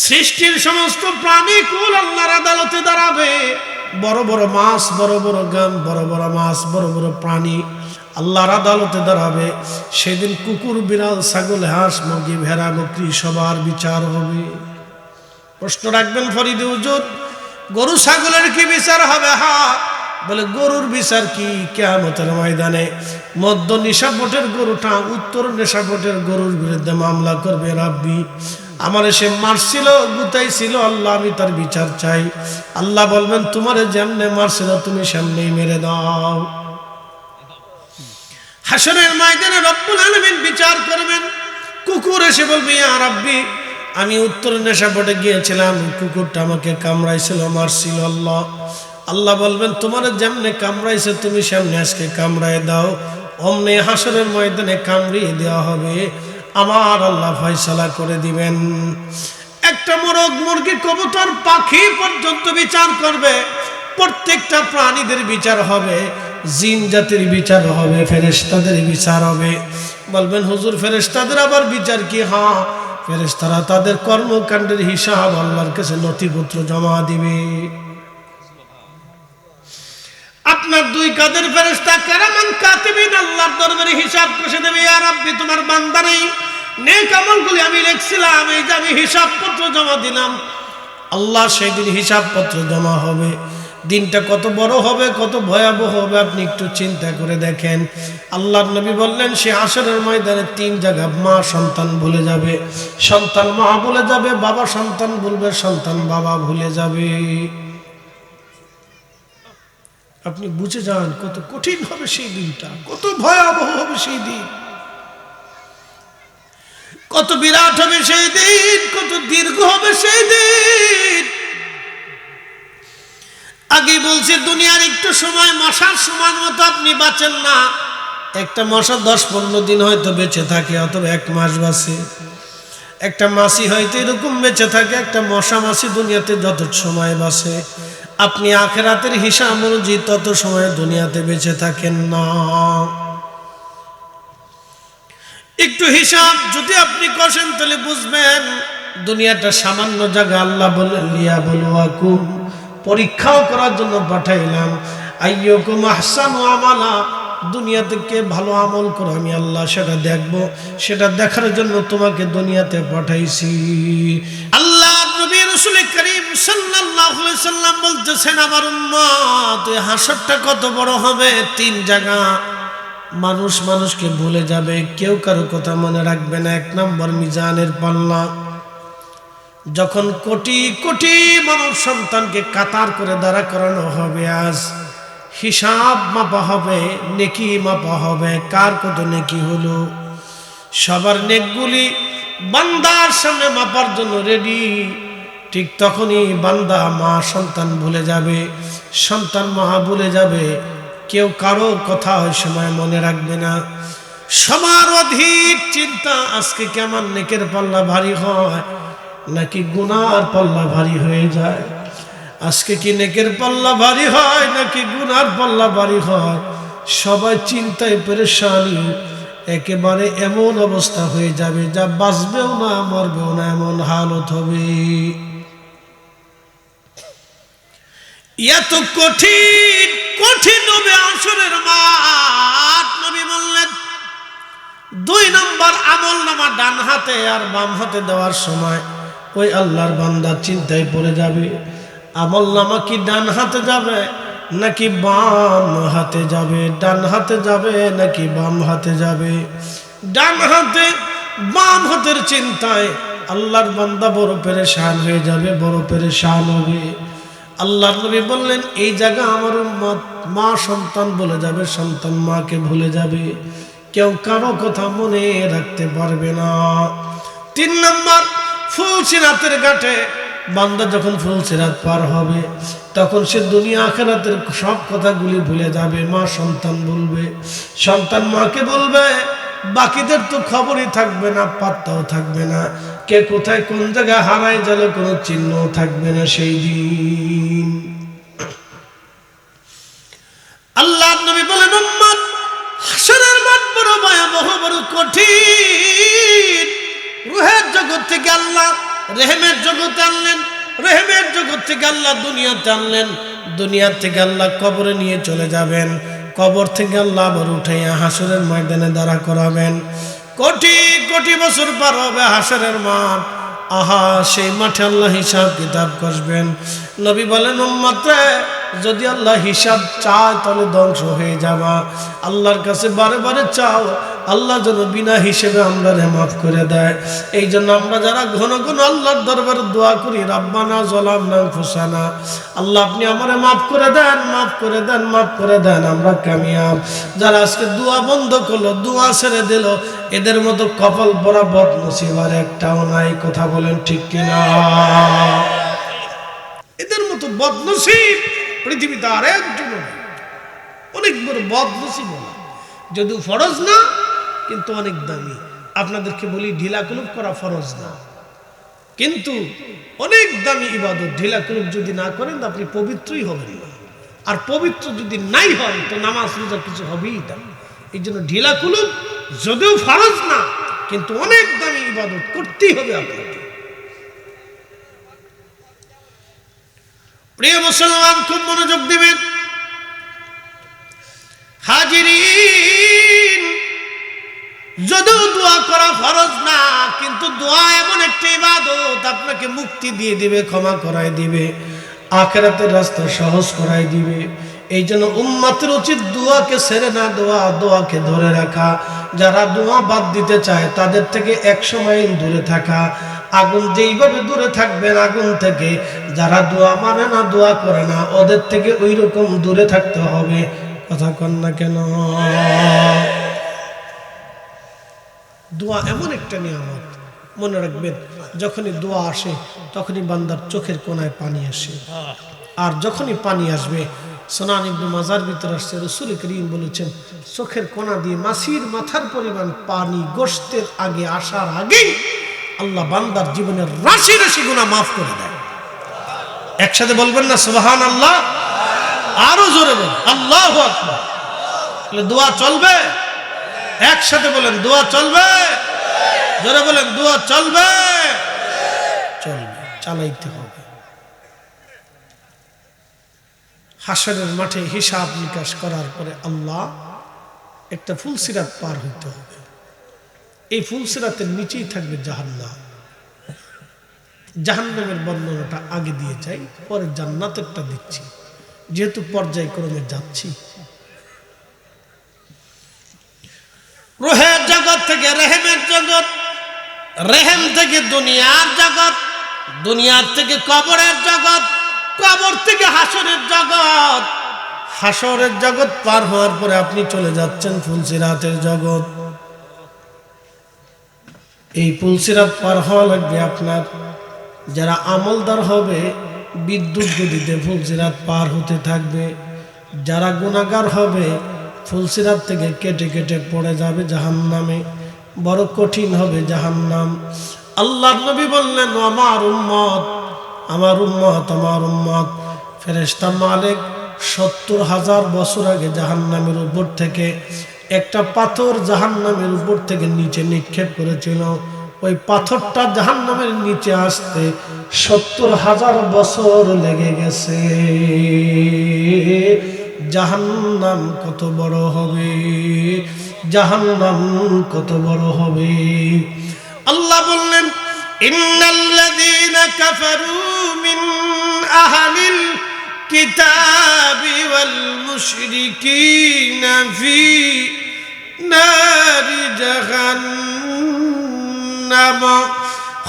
সৃষ্টির সমস্ত প্রাণী কুল আল্লাহর আদালতে দাঁড়াবে। বড় বড় মাছ, বড় বড় গান, বড় বড় মাছ, বড় বড় প্রাণী আল্লাহর আদালতে দাঁড়াবে। সেদিন কুকুর, বিড়াল, ছাগল, হাঁস, মুরগি, ভেড়া, বকরি সবার বিচার হবে। প্রশ্ন রাখবেন ফরিদে হুজুর, গরু ছাগলের কি বিচার হবে? হ্যাঁ, বলে গরুর বিচার কি? কিয়ামতের ময়দানে মধ্য নিশাপটের গরুটা উত্তর নিশাপটের গরুর বিরুদ্ধে মামলা করবে, রাব্বি আমারে সে মারছিল, গুতাইছিল, আল্লাহ আমি তার বিচার চাই। আল্লাহ বলবেন তোমারে যেমনে মারছিল তুমি সামনেই মেরে দাও। হাসরের ময়দানে রব্বুল আলামিন বিচার করবেন। কুকুর এসে বলবে ইয়া রাব্বি আমি উত্তর নেশাপটে গিয়েছিলাম, কুকুরটা আমাকে কামড়াইছিল, মারছিল। আল্লাহ আল্লাহ বলবেন তোমারে যেমনে কামড়াইছে তুমি সামনে আজকে কামড়ায় দাও। অমনি হাসরের ময়দানে কামড়িয়ে দেওয়া হবে। আমার আল্লাহ ফয়সালা করে দিবেন। একটা মোরগ, মুরগি, কবুতর, পাখি পর্যন্ত বিচার করবে। প্রত্যেকটা প্রাণীদের বিচার হবে, জিন জাতির বিচার হবে, ফেরেশতাদের বিচার হবে। বলবেন হুজুর ফেরেশতাদের আবার বিচার কি? হ্যাঁ, ফেরেশতারা তাদের কর্মকাণ্ডের হিসাব আল্লাহর কাছে নথিপত্র জমা দিবে। আপনার দুই কাদের ফেরেশতা কিরামান কাতিবিন আল্লাহর দরবারে হিসাব কষে দেবে। ইয়া রাব্বি তোমার বান্দা নেই, নেক আমলগুলি আমি লিখছিলাম, এই যে আমি হিসাবপত্র জমা দিলাম। আল্লাহ সেই দিন হিসাবপত্র জমা হবে। দিনটা কত বড় হবে, কত ভয়াবহ হবে আপনি একটু চিন্তা করে দেখেন। আল্লাহর নবী বললেন সে হাসরের ময়দানে 3 জায়গা মা সন্তান ভুলে যাবে, সন্তান মা ভুলে যাবে, বাবা সন্তান ভুলবে, সন্তান বাবা ভুলে যাবে। আপনি বুঝে যান কত কঠিন হবে সেই দিনটা, কত ভয়াবহ হবে সেই দিন, কত বিরাট হবে সেই দিন, কত দীর্ঘ হবে সেই দিন। আগে বলছি দুনিয়ার একটু সময় মশার সমান মতো আপনি বাঁচেন না। একটা মশা 10-15 দিন হয়তো বেঁচে থাকে, অথবা 1 মাস বাঁচে। একটা মাছি হয়তো এরকম বেঁচে থাকে, একটা মশা মাছি দুনিয়াতে যত সময় বাঁচে। আপনি আখিরাতের হিসাব অনুযায়ী তত সময় দুনিয়াতে বেঁচে থাকেন না। একটু হিসাব যদি আপনি কষেন তাহলে বুঝবেন দুনিয়াটা সামান্য জায়গা। আল্লাহ বলেন লিয়াবলুয়াকুম, পরীক্ষাও করার জন্য পাঠাইলাম। আইয়ুকুম আহসানু আমালা, দুনিয়াতে কে ভালো আমল করে আমি আল্লাহ সেটা দেখব, সেটা দেখার জন্য তোমাকে দুনিয়াতে পাঠাইছি। আল্লাহ নবী রাসূল করিম সাল্লাল্লাহু আলাইহি সাল্লাম বলতেছেন, আমার উম্মত হাসরটা কত বড় হবে। 3 জায়গা মানুষ মানুষকে ভুলে যাবে, কেউ কারো কথা মনে রাখবে না। 1 নম্বর মিজানের পাল্লা, যখন কোটি কোটি মানব সন্তানকে কাতার করে দাঁড়া করানো হবে, আজ হিসাব মাপা হবে, নেকি মাপা হবে, কার কত নেকি হলো। সবার নেকগুলি বান্দার সামনে মাপার জন্য রেডি। ঠিক তখনই বান্দা মা সন্তান ভুলে যাবে, সন্তান মা ভুলে যাবে, কেউ কারো কথা ওই সময় মনে রাখবে না। সবার অধিক চিন্তা আজকে কেমন নেকের পাল্লা ভারী হয় নাকি গুনার পাল্লা ভারী হয়ে যায়। আজকে কি নেকের পাল্লা ভারী হয় নাকি গুনার পাল্লা ভারী হয়, সবাই চিন্তায় পেরেশানি। একেবারে এমন অবস্থা হয়ে যাবে যা বাঁচবেও না মরবেও না, এমন হালত হবে। এত কঠিন কঠিন হবে আসরের মাঠ। নবী বললেন 2 নম্বর আমল নামা ডান হাতে আর বাম হাতে দেওয়ার সময় ওই আল্লাহর বান্দা চিন্তায় পড়ে যাবে, আমল নামা কি ডান হাতে যাবে নাকি বাম হাতে যাবে, ডান হাতে যাবে নাকি বাম হাতে যাবে। ডান হাতে বাম হাতের চিন্তায় আল্লাহর বান্দা বড় পেরেশান হয়ে যাবে, বড় পেরেশান হবে। আল্লাহর নবী বললেন এই জায়গা আমার উম্মত মা সন্তান ভুলে যাবে, সন্তান মাকে ভুলে যাবে, কেউ কারো কথা মনে রাখতে পারবে না। 3 নম্বর ফুলসিরাতের ঘাটে বান্দা যখন ফুলসিরাত পার হবে তখন সে দুনিয়া আখিরাতের সব কথাগুলি ভুলে যাবে। মা সন্তান বলবে, সন্তান মাকে বলবে, বাকিদের তো খবরই থাকবে না, পাত্তাও থাকবে না, কে কোথায় কোন জায়গায় হারায় গেল কোনো চিহ্ন থাকবে না সেই দিন। আল্লাহ নবী বলেন উম্মত হাসরের মাঠ বড় ভয়াবহ, বড় কঠিন। রূহের জগৎ থেকে আল্লাহ রেহেমের জগতে আনলেন, রেহেমের জগৎ থেকে আল্লাহ দুনিয়াতে আনলেন, দুনিয়া থেকে আল্লাহ কবরে নিয়ে চলে যাবেন, কবর থেকে আল্লাহ আবার উঠাইয়া হাসরের ময়দানে দাঁড়া করাবেন। কোটি কোটি বছর পার হবে হাসরের মাঠ। আহা, সেই মাঠে আল্লাহ হিসাব কিতাব কষবেন। নবী বলেন উম্মত রে, যদি আল্লাহ হিসাব চায় তাহলে ধ্বংস হয়ে যাবা। আল্লাহর কাছে বারে বারে চাও আল্লাহ যেন বিনা হিসেবে আমরা মাফ করে দেয়। এই জন্য আমরা যারা ঘন ঘন আল্লাহর দরবারে দোয়া করি, রাব্বানা যালামনা আনফুসানা, আল্লাহ আপনি আমারে মাফ করে দেন, মাফ করে দেন, মাফ করে দেন, আমরা কামিয়াব। যারা আজকে দোয়া বন্ধ করলো, দোয়া ছেড়ে দিল, এদের মতো কপাল পরা বদনসিব আর একটাও নাই। কথা বলেন ঠিক কিনা? এদের মতো বদনসিব পৃথিবীতে আর একজন, অনেক বড় বদনসিব, যদিও ফরজ না কিন্তু অনেক দামি। আপনাদেরকে বলি ঢিলা কুলুপ করা ফরজ না, কিন্তু অনেক দামি ইবাদত। ঢিলা কুলুপ যদি না করেন আপনি পবিত্রই হবেন না, আর পবিত্র যদি নাই হয় তো নামাজ রোজা কিছু হবেই না। এই জন্য ঢিলা কুলুপ যদিও ফরজ না কিন্তু অনেক দামি ইবাদত করতেই হবে আপনাকে। প্রিয় মুসলমান, খুব মনোযোগ দিবেন। হাজিরিন, যদিও দোয়া করা ফরজ না কিন্তু দোয়া এমন একটা ইবাদত আপনাকে মুক্তি দিয়ে দিবে, ক্ষমা করায় দিবে, আখিরাতের রাস্তা সহজ করাই দিবে। এই জন্য উম্মতের উচিত দোয়াকে ছেড়ে না দেওয়া, দোয়াকে ধরে রাখা। যারা দোয়া বাদ দিতে চায় তাদের থেকে 100 মাইল দূরে থাকা। আগুন যেইভাবে দূরে থাকবেন আগুন থেকে, যারা দোয়া মানে না, দোয়া করে না, ওদের থেকে ওই রকম দূরে থাকতে হবে। কথা কন না কেন? দোয়া এমন একটা নিয়ামত, মনে রাখবেন যখনই দোয়া আসে তখনই বান্দার চোখের কোণায় পানি আসে। আর যখনই পানি আসবে, সুনান ইবনে মাজার ভিতরে আসছে, রাসূল করিম বলেছেন চোখের কোণা দিয়ে মাছির মাথার পরিমাণ পানি গোশতের আগে আসার আগেই আল্লাহ বান্দার জীবনের রাশি রাশি গুনাহ মাফ করে দেয়। একসাথে বলবেন না সুবহানাল্লাহ? আরো জোরে বলেন আল্লাহু আকবার। দোয়া চলবে? একসাথে বলেন দোয়া চলবে? জোরে বলেন দোয়া চলবে? চলবে, চালাইতে হবে। হাসরের মাঠে হিসাব নিকাশ করার পরে আল্লাহ একটা ফুলসিরাত পার হইতে হবে। এই ফুলসিরাতের নিচেই থাকবে জাহান্নাম। জাহান্নামের বর্ণনাটা আগে দিয়ে যাই, পরে জান্নাতেরটা দিচ্ছি, যেহেতু পর্যায়ক্রমে যাচ্ছি। রুহের জগৎ থেকে রেহেমের জগৎ, রেহেম থেকে দুনিয়ার জগৎ, দুনিয়ার থেকে কবরের জগৎ, কবর থেকে হাসরের জগৎ, হাসরের জগৎ পার হওয়ার পরে আপনি চলে যাচ্ছেন ফুলসিরাতের জগৎ। এই ফুলসিরাত পার হওয়া লাগবে আপনার যারা আমলদার হবে বিদ্যুৎ গতিতে ফুলসিরাত পার হতে থাকবে। যারা গুনাহগার হবে ফুলসিরাত থেকে কেটে কেটে পড়ে যাবে জাহান্নামে, বড় কঠিন হবে জাহান্নাম। আল্লাহর নবী বললেন আমার উম্মত, আমার উম্মত, আমার উম্মত। ফেরেশতা মালিক ৭০,০০০ বছর আগে জাহান্নামের উপর থেকে একটা পাথর জাহান্নামের উপর থেকে নিচে নিক্ষেপ করেছিল। ওই পাথরটা জাহান্নামের নিচে আসতে ৭০,০০০ বছর লেগে গেছে। জাহান্নাম কত বড় হবে, জাহান্নাম কত বড় হবে। আল্লাহ বললেন ইন্নাল্লাযীনা কাফারু মিন আহলিল কিতাবি ওয়াল মুশরিকিনা ফি নারি জাহান্নাম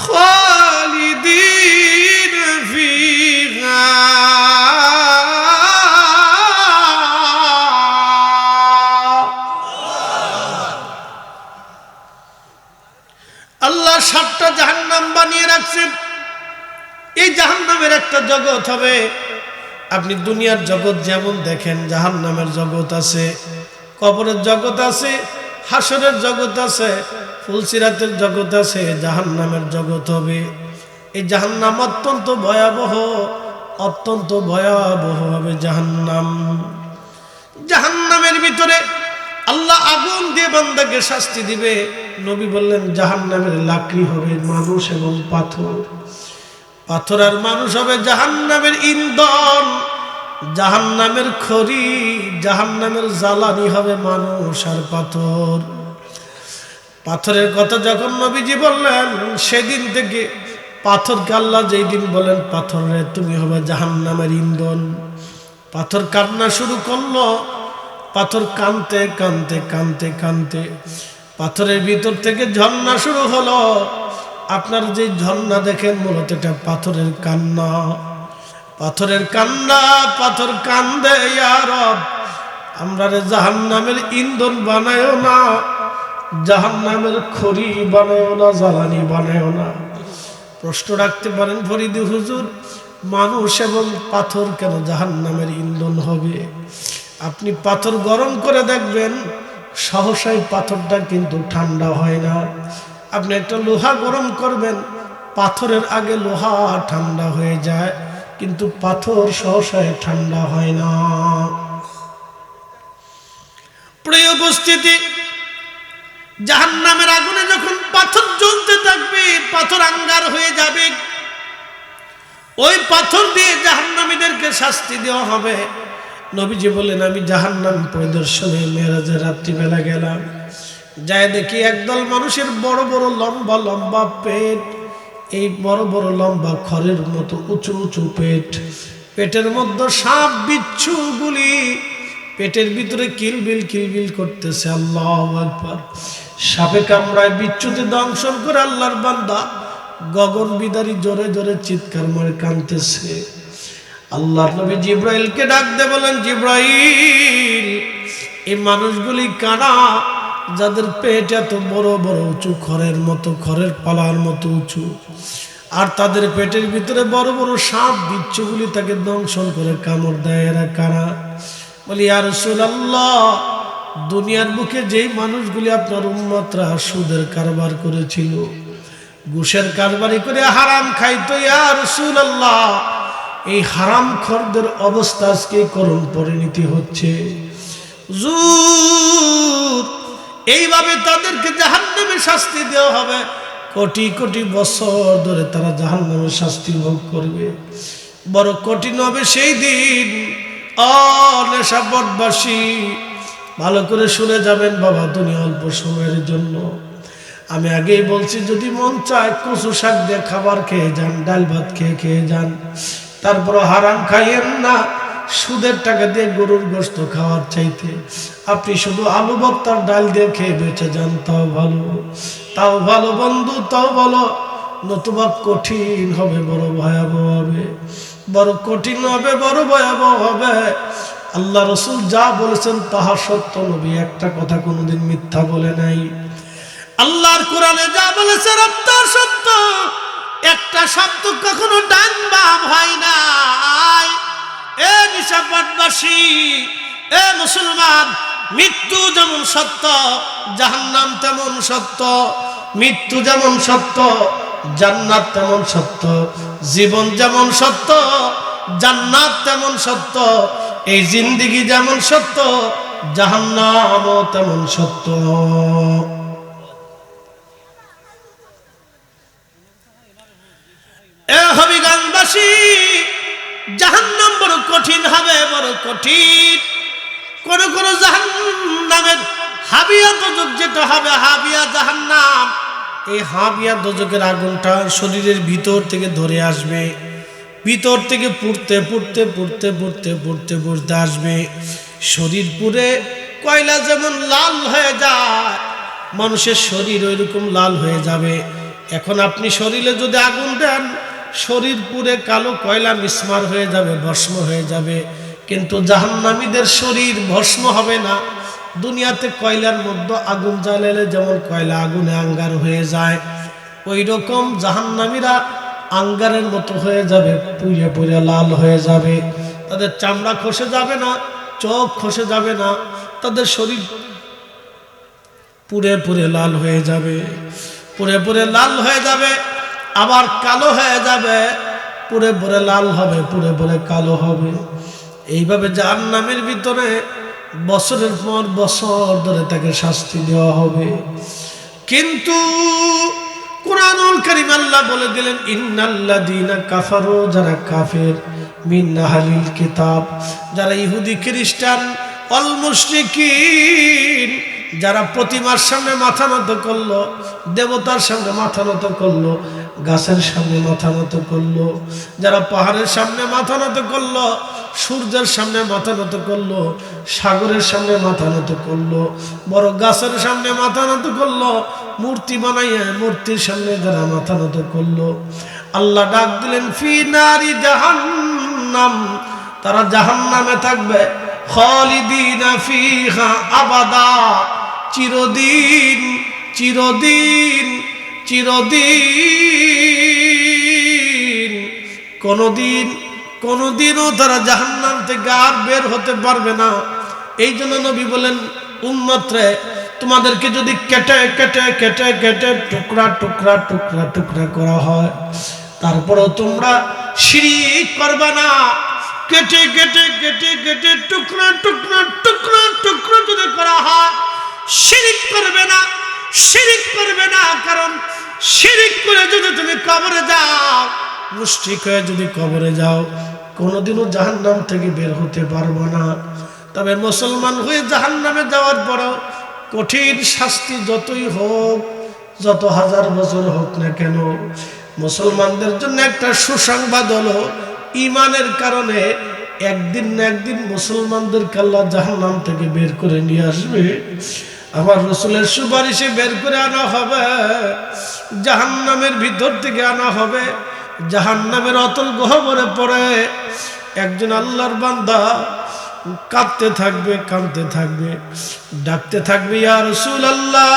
খালিদিনা ফিহা আল্লাহ ৭টা জাহান্নাম বানিয়ে রাখছেন। এই জাহান্নামের একটা জগৎ হবে। আপনি দুনিয়ার জগৎ যেমন দেখেন জাহান্নামের জগৎ আছে, কবরের জগৎ আছে, হাসরের জগৎ আছে, ফুলসিরাতের জগৎ আছে, জাহান্নামের জগৎ হবে। এই জাহান্নাম অত্যন্ত ভয়াবহ, অত্যন্ত ভয়াবহ হবে জাহান্নাম। জাহান্নামের ভিতরে আল্লাহ আগুন দিয়ে বান্দাকে শাস্তি দিবে। নবী বললেন জাহান্নামের লাকড়ি হবে মানুষ এবং পাথর, পাথর আর মানুষ হবে জাহান্নামের ইন্ধন, জাহান্নামের খড়ি, জাহান্নামের জ্বালানি হবে মানুষ আর পাথর। পাথরের কথা যখন নবীজি বললেন সেদিন থেকে পাথরকে আল্লাহ যেই দিন বলেন পাথরে তুমি হবে জাহান্নামের ইন্ধন, পাথর কান্না শুরু করলো। পাথর কানতে কানতে কানতে কানতে পাথরের ভিতর থেকে ঝর্ণা শুরু হলো। আপনার যে ঝর্ণা দেখেন মূলত এটা পাথরের কান্না, পাথরের কান্না। পাথর কান্দে ইয়া রব আমরা রে জাহান্নামের ইন্ধন বানায়ও না, জাহান্নামের খড়ি বানায়ও না, জ্বালানি বানায়ও না। প্রশ্ন রাখতে পারেন ফরিদি হুজুর মানুষ এবং পাথর কেন জাহান্নামের ইন্ধন হবে? আপনি পাথর গরম করে দেখবেন সহসাই পাথরটা কিন্তু ঠান্ডা হয় না। আপনি একটা লোহা গরম করবেন, পাথরের আগে লোহা ঠান্ডা হয়ে যায়, কিন্তু পাথর সহসাই ঠান্ডা হয় না। প্রিয় উপস্থিতি, জাহান্নামের আগুনে যখন পাথর জ্বলতে থাকবে, পাথর আঙ্গার হয়ে যাবে, ওই পাথর দিয়ে জাহান্নামীদেরকে শাস্তি দেওয়া হবে। নবীজি বলেন আমি জাহান্নাম পরিদর্শনে মেরাজের রাত্রিবেলা গেলাম, যাই দেখি একদল মানুষের বড় বড় লম্বা লম্বা পেট, এই বড় বড় লম্বা খড়ের মতো উঁচু উঁচু পেট, পেটের মধ্যে সাপ বিচ্ছুগুলি পেটের ভিতরে কিলবিল কিলবিল করতেছে। আল্লাহু আকবার। সাপে কামড়ায়, বিচ্ছুতে দংশন করে আল্লাহর বান্দা গগন বিদারী জোরে জোরে চিৎকার মারে কাঁদতেছে। আল্লাহর নবী জিব্রাইলকে ডাক দিয়ে বলেন জিব্রাইল এই মানুষগুলি কারা যাদের পেট এত বড় বড় উঁচু, খড়ের মতো, খড়ের পালার মতো উঁচু, আর তাদের পেটের ভিতরে বড় বড় সাপ বিচ্ছুগুলি তাকে দংশন করে কামড় দেয়, এরা কারা? বলি ইয়া রাসূলুল্লাহ দুনিয়ার বুকে যেই মানুষগুলি আপনার উম্মতরা সুদের কারবার করেছিল, ঘুষের কারবারি করে হারাম খাইতো, ইয়া রাসূলুল্লাহ এই হারামখোরদের অবস্থা আজকে করুণ পরিণতি হচ্ছে। হুজুর, এইভাবে তাদেরকে জাহান্নামে শাস্তি দেওয়া হবে, কোটি কোটি বছর ধরে তারা জাহান্নামে শাস্তি ভোগ করবে। বড় কঠিন হবে সেই দিন। নেশাবটবাসী, ভালো করে শুনে যাবেন বাবা, দুনিয়া অল্প সময়ের জন্য। আমি আগেই বলছি, যদি মন চায় কচু শাক দিয়ে খাবার খেয়ে যান, ডাল ভাত খেয়ে খেয়ে যান, তারপর হারাম খাইয়েন না। সুদের টাকা দিয়ে গরুর গোশত খাওয়ার চাইতে আপনি শুধু আলু ভর্তার ডাল দিয়ে খেয়ে বেঁচে যান, তাও ভালো। তাও ভালো বন্ধু, তাও ভালো। নতুবা কঠিন হবে, বড় ভয়াবহ হবে, বড় কঠিন হবে, বড় ভয়াবহ হবে। আল্লাহ রসুল যা বলেছেন তাহা সত্য। নবী একটা কথা কোনোদিন মিথ্যা বলে নাই। আল্লাহর কোরআনে যা বলেছে তা সত্য। একটা শব্দ কখনো ডান বাম হয় না। এ নিশাবাদবাসী, এ মুসলমান, মৃত্যু যেমন সত্য, জাহান্নাম তেমন সত্য। মৃত্যু যেমন সত্য, জান্নাত তেমন সত্য। জীবন যেমন সত্য, জান্নাত তেমন সত্য। এই জিন্দেগি যেমন সত্য, জাহান্নামও তেমন সত্য। এ হবিগঞ্জবাসী, জাহান্নাম বড় কঠিন হবে, বড় কঠিন। কোন কোন জাহান্নামের হাবিয়া দোজক যেটা হবে, হাবিয়া জাহান্নাম, এই হাবিয়া দোজকের আগুনটা শরীরের ভিতর থেকে ধরে আসবে, ভিতর থেকে পুড়তে পুড়তে পুড়তে পুড়তে পুড়তে পুড়তে আসবে। শরীর পুড়ে কয়লা যেমন লাল হয়ে যায়, মানুষের শরীর ওইরকম লাল হয়ে যাবে। এখন আপনি শরীরে যদি আগুন দেন, শরীর পুড়ে কালো কয়লা মিসমার হয়ে যাবে, ভস্ম হয়ে যাবে। কিন্তু জাহান্নামীদের শরীর ভস্ম হবে না। দুনিয়াতে কয়লার মধ্যে আগুন জ্বালালে যেমন কয়লা আগুনে আঙ্গার হয়ে যায়, ওই রকম জাহান্নামীরা আঙ্গারের মতো হয়ে যাবে, পুড়ে পুড়ে লাল হয়ে যাবে। তাদের চামড়া খসে যাবে না, চোখ খসে যাবে না, তাদের শরীর পুড়ে পুড়ে লাল হয়ে যাবে, পুড়ে পুড়ে লাল হয়ে যাবে, আবার কালো হয়ে যাবে, পুড়ে পুড়ে লাল হবে, পুড়ে পুড়ে কালো হবে। এইভাবে জাহান্নামের ভিতরে বছরের পর বছর ধরে তাকে শাস্তি দেওয়া হবে। কিন্তু কুরআনুল কারীম আল্লাহ বলে দিলেন, ইন্নাল্লাযীনা কাফারু, যারা কাফের, মিন আহলিল কিতাব, যারা ইহুদি খ্রিস্টান, ওয়াল মুশরিকিন, যারা প্রতিমার সামনে মাথা নত করলো, দেবতার সামনে মাথা নত করলো, গাছের সামনে মাথা নত করলো, যারা পাহাড়ের সামনে মাথা নত করলো, সূর্যের সামনে মাথা নত করলো, সাগরের সামনে মাথা নত করলো, বড় গাছের সামনে মাথা নত করলো, মূর্তি বানাইয়া মূর্তির সামনে যারা মাথা নত করলো, আল্লাহ ডাক দিলেন, ফি নারি জাহান্নাম, তারা জাহান্নামে থাকবে, খালিদিনা ফিহা আবাদা, চিরদিন চিরদিন চিরদিন। কোনদিনও তারা জাহান্নাম থেকে আর বের হতে পারবে না। এই জন্য নবী বলেন, উম্মতরে, তোমাদেরকে যদি কেটে কেটে কেটে কেটে টুকরা টুকরা টুকরা টুকরা করা হয়, তারপরেও তোমরা শিরক করবে না। কেটে কেটে কেটে কেটে টুকরা টুকরা টুকরা টুকরা যদি করা হয়, শিরক করবে না, শিরক করবে না। কারণ শিরক করে যদি তুমি কবরে যাও, মুশরিক হয়ে যদি কবরে যাও, কোনোদিনও জাহান্নাম থেকে বের হতে পারবো না। তবে মুসলমান হয়ে জাহান্নামে যাওয়ার পরেও কঠিন শাস্তি যতই হোক, যত হাজার বছর হোক না কেন, মুসলমানদের জন্য একটা সুসংবাদ হলো, ঈমানের কারণে একদিন না একদিন মুসলমানদেরকে আল্লাহ জাহান্নাম থেকে বের করে নিয়ে আসবে। আমার রাসূলের সুপারিশে বের করে আনা হবে, জাহান্নামের ভিতর থেকে আনা হবে। জাহান্নামের অতল গহ্বরে পড়ে একজন আল্লাহর বান্দা কাঁদতে থাকবে, কাঁদতে থাকবে, ডাকতে থাকবে, ইয়া রাসূলুল্লাহ,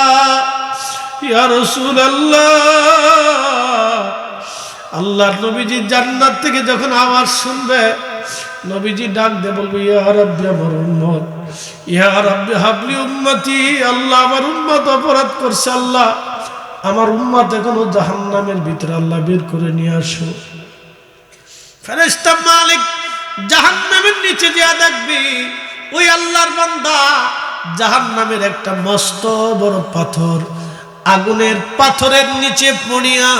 ইয়া রাসূলুল্লাহ। আল্লাহর নবীজি জান্নাত থেকে যখন আওয়াজ শুনবে, নবীজি ডাক দিয়ে বলবে, ইয়া রাব্বি আমার উম্মত, ইয়া রাব্বি হাবলি উম্মতি। আল্লাহ, আমার উম্মত অপরাধ করছে, আল্লাহ আমার উম্মত এখনো জাহান্নামের ভিতরে, আল্লাহ বের করে নিয়ে আসো। ফেরেশতা মালিক জাহান্নামের নিচে যা দেখবি ওই আল্লাহর বান্দা জাহান্নামের একটা মস্ত বড় পাথর, আগুনের পাথরের নিচে পড়িয়া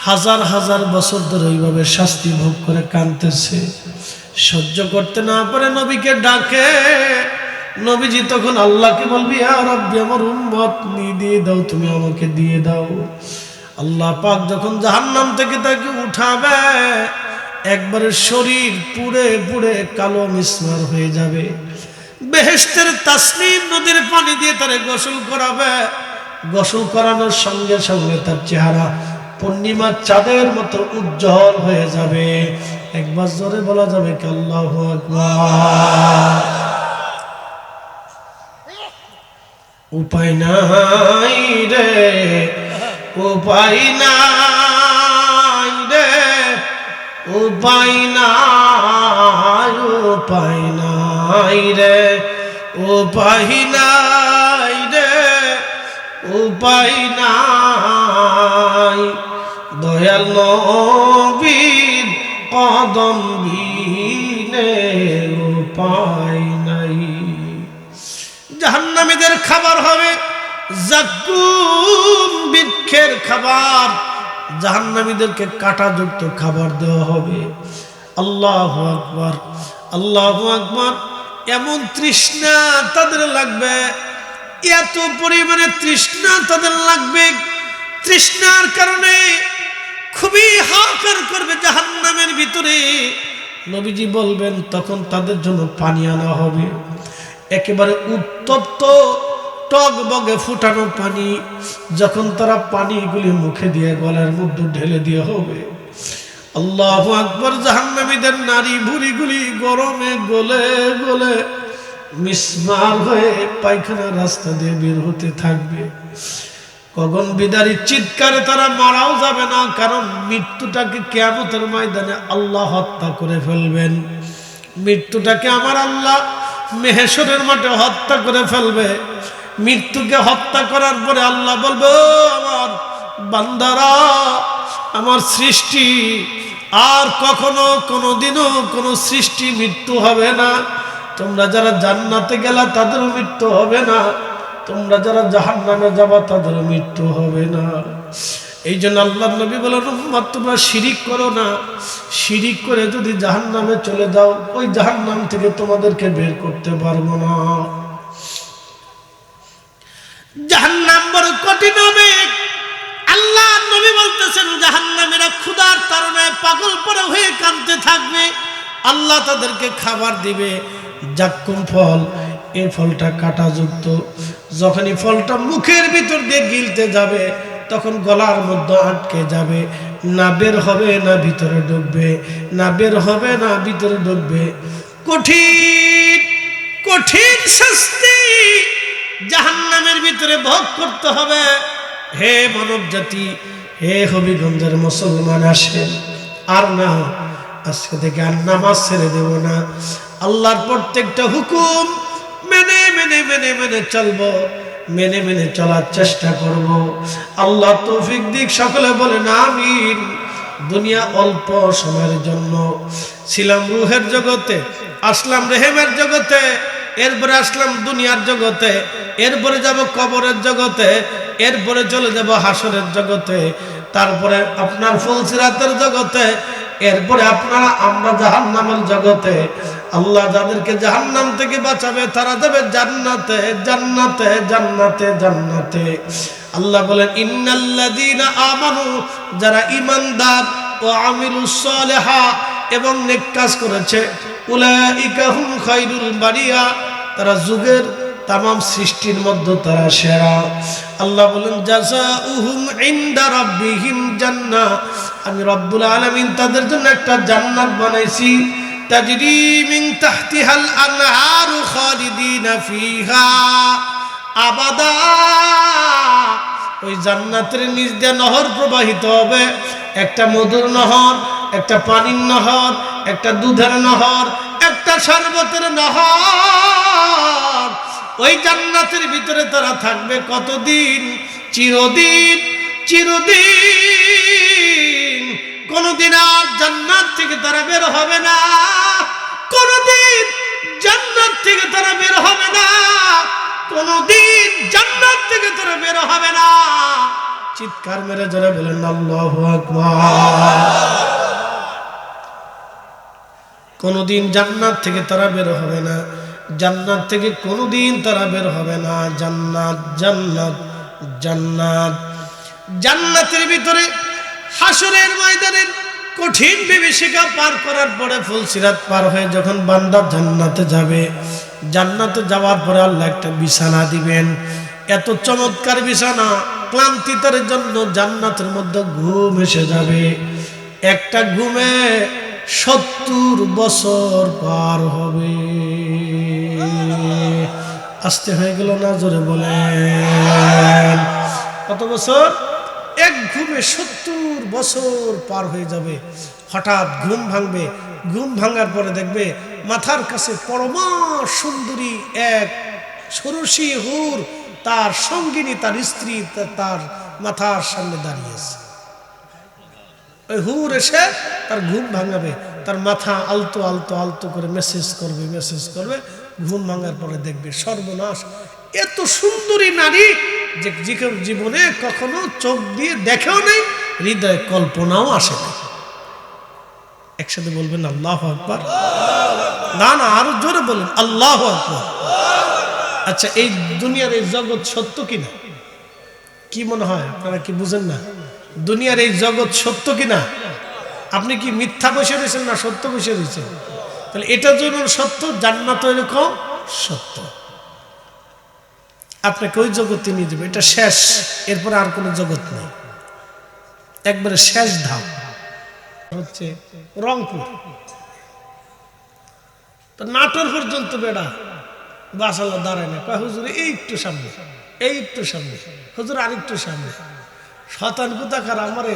হাজার হাজার বছর ধরে ওইভাবে শাস্তি ভোগ করে কাঁদতেছে। সহ্য করতে না পারে নবীকে ডাকে। নবীজি তখন আল্লাহকে বলবি, ইয়া রাব্বি, আমার উম্মত দিয়ে দাও, তুমি আমাকে দিয়ে দাও। আল্লাহ পাক যখন জাহান্নাম থেকে তাকে উঠাবে, একবারে শরীর পুড়ে পুড়ে কালো মিসমার হয়ে যাবে। বেহেশতের তাসনিম নদীর পানি দিয়ে তারে গোসল করাবে। গোসল করানোর সঙ্গে সঙ্গে তার চেহারা পূর্ণিমার চাঁদের মতো উজ্জ্বল হয়ে যাবে। একবার জোরে বলা যাবে কি আল্লাহু আকবার। উপায় নাই রে, উপায় নাই রে, উপায় নাই, উপায় নাই রে, উপায় নাই রে, উপায় নাই। দয়াল নবীর কদম বিনে উপায় নাই। জাহান্নামীদের খাবার হবে যাকুম বৃক্ষের খাবার। জাহান্নামীদেরকে কাঁটাযুক্ত খাবার দেওয়া হবে। আল্লাহু আকবার, আল্লাহু আকবার। এমন তৃষ্ণা তাদের লাগবে, এত পরিমাণে তৃষ্ণা তাদের লাগবে, তৃষ্ণার কারণে খুবই হাহাকার করবে জাহান্নামের ভিতরে। নবীজি বলবেন তখন তাদের জন্য পানি আনা হবে, একেবারে উত্তপ্ত টকবগে ফুটানো পানি। যখন তারা পানিগুলি মুখে দিয়ে গলার মধ্যে ঢেলে দিয়ে হবে, আল্লাহু আকবার, জাহান্নামীদের নারী ভুঁড়িগুলি গরমে গলে গলে মিসমার হয়ে পায়খানা রাস্তা দিয়ে বের হতে থাকবে। গগন বিদারী চিৎকারে তারা মারাও যাবে না, কারণ মৃত্যুটাকে কিয়ামতের ময়দানে আল্লাহ হত্যা করে ফেলবেন। মৃত্যুটাকে আমার আল্লাহ মেহেশরের মাঠে হত্যা করে ফেলবে। মৃত্যুকে হত্যা করার পরে আল্লাহ বলবে, ও আমার বান্দারা, আমার সৃষ্টি আর কখনো কোনোদিনও কোনো সৃষ্টি মৃত্যু হবে না। তোমরা যারা জান্নাতে গেলা তাদের মৃত্যু হবে না, তোমরা যারা জাহান্নামে যাবা তাদের মৃত্যু হবে না। এই জন্য আল্লাহর নবী বলেন, উম্মত তোমরা শিরিক করো না। শিরিক করে যদি জাহান্নামে চলে যাও, ওই জাহান্নাম থেকে তোমাদেরকে বের করতে পারবো না। জাহান্নাম বড় কঠিন হবে। আল্লাহর নবী বলতেছেন, জাহান্নামীরা ক্ষুধার তাড়নায় পাগল পড়ে হয়ে কাঁদতে থাকবে। আল্লাহ তাদেরকে খাবার দিবে যাক্কুম ফল। এই ফলটা কাঁটাযুক্ত। যখনই ফলটা মুখের ভিতর দিয়ে গিলতে যাবে, তখন গলার মধ্যে আটকে যাবে, না বের হবে না ভিতরে ঢুকবে, না বের হবে না ভিতরে ঢুকবে। কঠিন কঠিন শাস্তি জাহান্নামের ভিতরে ভোগ করতে হবে। হে মানব জাতি, হে হবিগঞ্জের মুসলমান, আসেন আর না, আজকে থেকে আর নামাজ ছেড়ে দেব না। আল্লাহর প্রত্যেকটা হুকুম মেনে মেনে মেনে মেনে চলবো, মেনে মেনে চলার চেষ্টা করব। আল্লাহ তৌফিক দিক, সকলে বলেন আমিন। দুনিয়া অল্প সময়ের জন্য। ছিলাম রুহের জগতে, আসলাম রেহেমের জগতে, এরপরে আসলাম দুনিয়ার জগতে, এরপরে যাব কবরের জগতে, এরপরে চলে যাব হাসরের জগতে, তারপরে আপনার ফুলসিরাতের জগতে, এরপরে আপনারা আমরা জাহান্নামের জগতে। আল্লাহ যাদেরকে জাহান্নাম থেকে বাঁচাবে তারা যাবে জান্নাতে, জান্নাতে, জান্নাতে, জান্নাতে। আল্লাহ বলেন, ইন্নাল্লাযীনা আমানু, যারা ঈমানদার, ও আমিলুস সালিহা, এবং নেক কাজ করেছে, উলাইকা হুম খায়রুল বারিয়া, তারা যুগের তামাম সৃষ্টির মধ্যে তারা সেরা। আল্লাহ বলেন, জাযাউহুম ইনদা রাব্বিহিম জান্নাহ, আমি রব্বুল আলামিন তাদের জন্য একটা জান্নাত বানাইছি, তাজরি মিন তাহতিহাল আনহারু খালিদিনা ফিহা আবাদা। ওই জান্নাতের নিচ দিয়ে নহর প্রবাহিত হবে, একটা মধুর নহর, একটা পানির নহর, একটা দুধের নহর, একটা শরবতের নহর। ওই জান্নাতের ভিতরে তারা থাকবে কতদিন? চিরদিন, চিরদিন। কোনদিন আর জান্নাত থেকে তারা বের হবে না, কোনদিন জান্নাত থেকে তারা বের হবে না, কোনদিন জান্নাত থেকে তারা বের হবে না। চিৎকার মেরে জোরে বলেন আল্লাহু আকবার। কোনদিন জান্নাত থেকে তারা বের হবে না, জান্নাত থেকে কোনদিন তারা বের হবে না। জান্নাত জান্নাত জান্নাত। জান্নাতের ভিতরে হাসরের ময়দানের কঠিন বিভীষিকা পার করার পরে ফুলসিরাত পার হয়ে যখন বান্দা জান্নাতে যাবে, জান্নাতে যাওয়ার পরে আল্লাহ একটা বিছানা দিবেন, এত চমৎকার বিছানা, ক্লান্তিতার জন্য জান্নাতের মধ্যে ঘুম এসে যাবে। একটা ঘুমে 70 বছর পার হবে। আসতে হয়ে গেল না, জোরে বলেন কত বছর? এক ঘুমে 70 বছর পার হয়ে যাবে। হঠাৎ ঘুম ভাঙবে, ঘুম ভাঙার পরে দেখবে মাথার কাছে পরমা সুন্দরী এক ষোড়শী হুর, তার সঙ্গিনী, তার স্ত্রী তার মাথার সামনে দাঁড়িয়েছে। ওই হুর এসে তার ঘুম ভাঙাবে, তার মাথা আলতো আলতো আলতো করে মেসেজ করবে, মেসেজ করবে। ঘুম ভাঙার পরে দেখবে সর্বনাশ, এত সুন্দরী নারী যে জীবনে কখনো চোখ দিয়ে দেখেও নেই, হৃদয়ে কল্পনাও আসে না। একসাথে বলবেন আল্লাহু আকবার। না না, আরো জোরে বলেন আল্লাহু আকবার। আচ্ছা, এই দুনিয়ার এই জগৎ সত্য কিনা? কি মনে হয় আপনারা কি বুঝেন না? দুনিয়ার এই জগৎ সত্য কিনা? আপনি কি মিথ্যা বসে রয়েছেন না সত্য বসে রয়েছেন? তাহলে এটা যেমন সত্য, জান্নাত এরকম সত্য। আপনাকে ওই জগতে নিয়ে যাবে, এটা শেষ, এরপরে আর কোনো জগৎ নেই, একবারে শেষ ধাপ হচ্ছে রংপুর। তো নাটোর পর্যন্ত বেড়া বাস আল্লাহ দাঁড়ায় না, কয় হুজুর এই একটু সামনে, এই একটু সামনে, হুজুর আরেকটু সামনে। শতান কোথাকার আমারে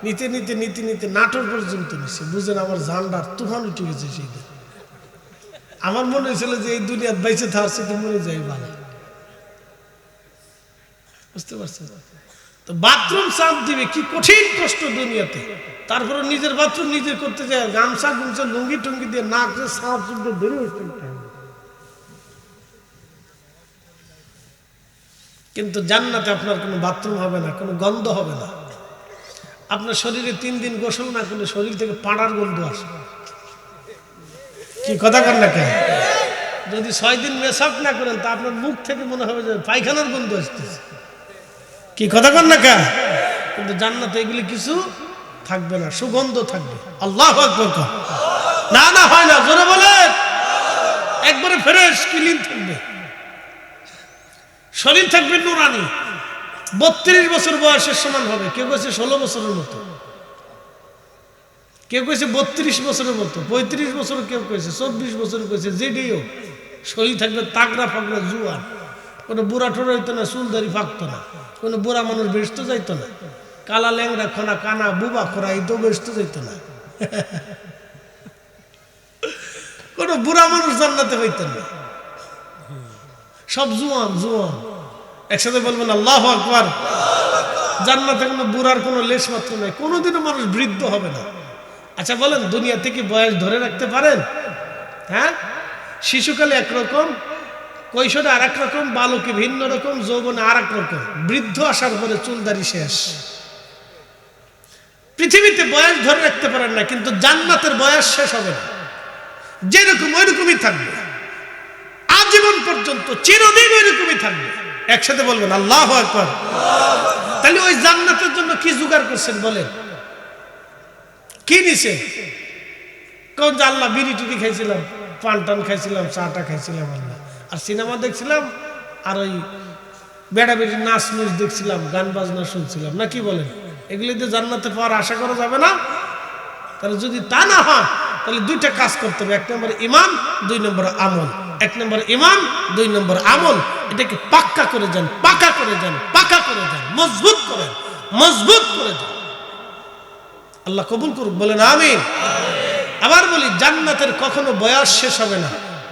নিতে নিতে নিতে নিতে নাটোর পর্যন্ত নিচ্ছে। বুঝেন আমার জানডার তুফান উঠে গেছে সেই দিন। আমার মনে হয়েছিল যে এই দুনিয়ার বাইচে থাকার সাথে মরে যাই ভালো। বুঝতে পারছেন? তো বাথরুম সাফ দিবে, কি কঠিন কষ্ট দুনিয়াতে। তারপরে নিজের বাথরুম নিজে করতে যায়, গামছা গুমছা লুঙ্গি টুঙ্গি দিয়ে নাক সাফ সুন্দর ধরে উঠতে। কিন্তু জান্নাতে আপনার কোনো বাথরুম হবে না, কোনো গন্ধ হবে না। আপনার শরীরে 3 দিন গোসল না করলে শরীর থেকে পাড়ার গন্ধ আসে। কি কথা কর না কেন? যদি 6 দিন মেসাপ না করেন তা আপনার মুখ থেকে মনে হবে যে পায়খানার গন্ধ আসতেছে। কি কথা কর না কেন? কিন্তু জান্নাতে এগুলি কিছু থাকবে না, সুগন্ধ থাকবে। আল্লাহু আকবার। না না, হয় না, জোরে বলেন। একবারে ফ্রেশ ক্লিন থাকবে, শরীর থাকবে নুরানি। 32 বছর বয়সের সমান হবে। কেউ কইছে 16 বছরের মতো, কেউ কইছে 32 বছরের মতো, 35 বছর, কেউ কইছে 24 বছর, কইছে যেডিও। শরীর থাকবে তাগড়া ফাগড়া জুয়ান, কোনো বুড়া টোড়া হইতো না, চুলদারি ফাঁকতো না, কোনো বুড়া মানুষ বেসতে যাইতো না, কালা ল্যাংরা খোনা কানা বুবা খোরা এই তো বেসতে যাইতো না, কোনো বুড়া মানুষ জান্নাতে হইতো না, সব জুয়ান জুয়ান। একসাথে বলবেন আল্লাহু আকবার। জান্নাতে কোনো বুড়ার কোনো লেশ মাত্র নাই, কোনোদিনও মানুষ বৃদ্ধ হবে না। আচ্ছা বলেন, দুনিয়া থেকে বয়স ধরে রাখতে পারেন? হ্যাঁ, শিশুকালে একরকম, কৈশোরে আর এক রকম, বালকে ভিন্ন রকম, যৌবনে আর এক রকম, বৃদ্ধ আসার পরে চুলদারি শেষ। পৃথিবীতে বয়স ধরে রাখতে পারেন না, কিন্তু জান্নাতের বয়স শেষ হবে না, যেরকম ওই রকমই থাকবে আজীবন পর্যন্ত, চিরদিন ওই রকমই থাকবে। একসাথে বলবেন আল্লাহু আকবার। তাহলে ওই জান্নাতের জন্য কি জোগাড় করছেন বলেন? কি নিছে? কোন যে আল্লাহ বিড়ি টুড়ি খাইছিলাম, পান টান খাইছিলাম, চাটা খাইছিলাম আল্লাহ, আর সিনেমা দেখছিলাম, আর ওই বেড়া বেড়ি নাচ নুচ দেখছিলাম, গান বাজনা শুনছিলাম, না কি বলেন? এগুলিতে জান্নাতে পাওয়ার আশা করা যাবে না। তাহলে যদি তা না হয়, তাহলে 2টা কাজ করতে হবে। 1 নম্বর ইমান, 2 নম্বর আমল। 1 নম্বর ইমান, 2 নম্বর আমল। এটাকে পাক্কা করে যান, পাকা করে যান, পাকা করে যান, মজবুত করেন, মজবুত করে যান। আল্লাহ কবুল করুক, বলেন আমিন। আবার বলি, জান্নাতের কখনো বয়স শেষ হবে না,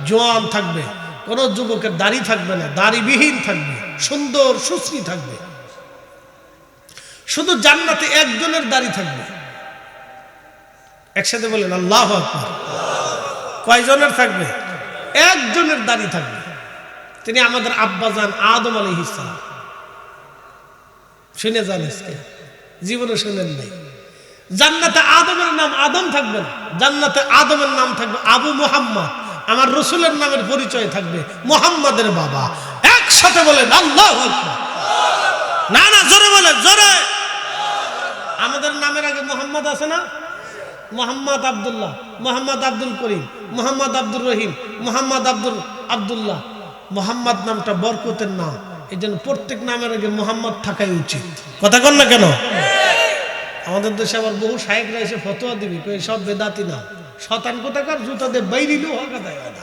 জোয়ান থাকবে, কোন যুবকের দাড়ি থাকবে না, দাড়িবিহীন থাকবে, সুন্দর সুশ্রী থাকবে। শুধু জান্নাতে একজনের দাড়ি থাকবে, একসাথে বলেন আল্লাহু আকবার। কয়জনের থাকবে? একজনের দাড়ি থাকবে, তিনি আমাদের আব্বাজান আদম আলাইহিস সালাম। শুনে যান, জীবনে শুনেন নাই। জান্নাতে আদমের নাম আদম থাকবে না, জান্নাতে আদমের নাম থাকবে আবু মুহাম্মদ। আমার রসুলের নামের পরিচয় থাকবে মুহাম্মাদের বাবা। একসাথে বলেন আল্লাহু আকবার। না না, জোরে বলেন, জোরে। আমাদের নামের আগে মোহাম্মদ আছে না? মোহাম্মদ আব্দুল্লাহ, মোহাম্মদ আব্দুল করিম, মোহাম্মদ আব্দুর রহিম, মোহাম্মদ আব্দুল্লাহ। মোহাম্মদ নামটা বরকতের নাম, এই জন্য প্রত্যেক নামের আগে মোহাম্মদ থাকাই উচিত। কথা কন না কেন? আমাদের দেশে আবার বহু শায়েখরা এসে ফতোয়া দিবি, সব বেদাতি নাম, শতান কোথাকার, জুতা দিয়ে বাইরিলেও হকা দেয় না।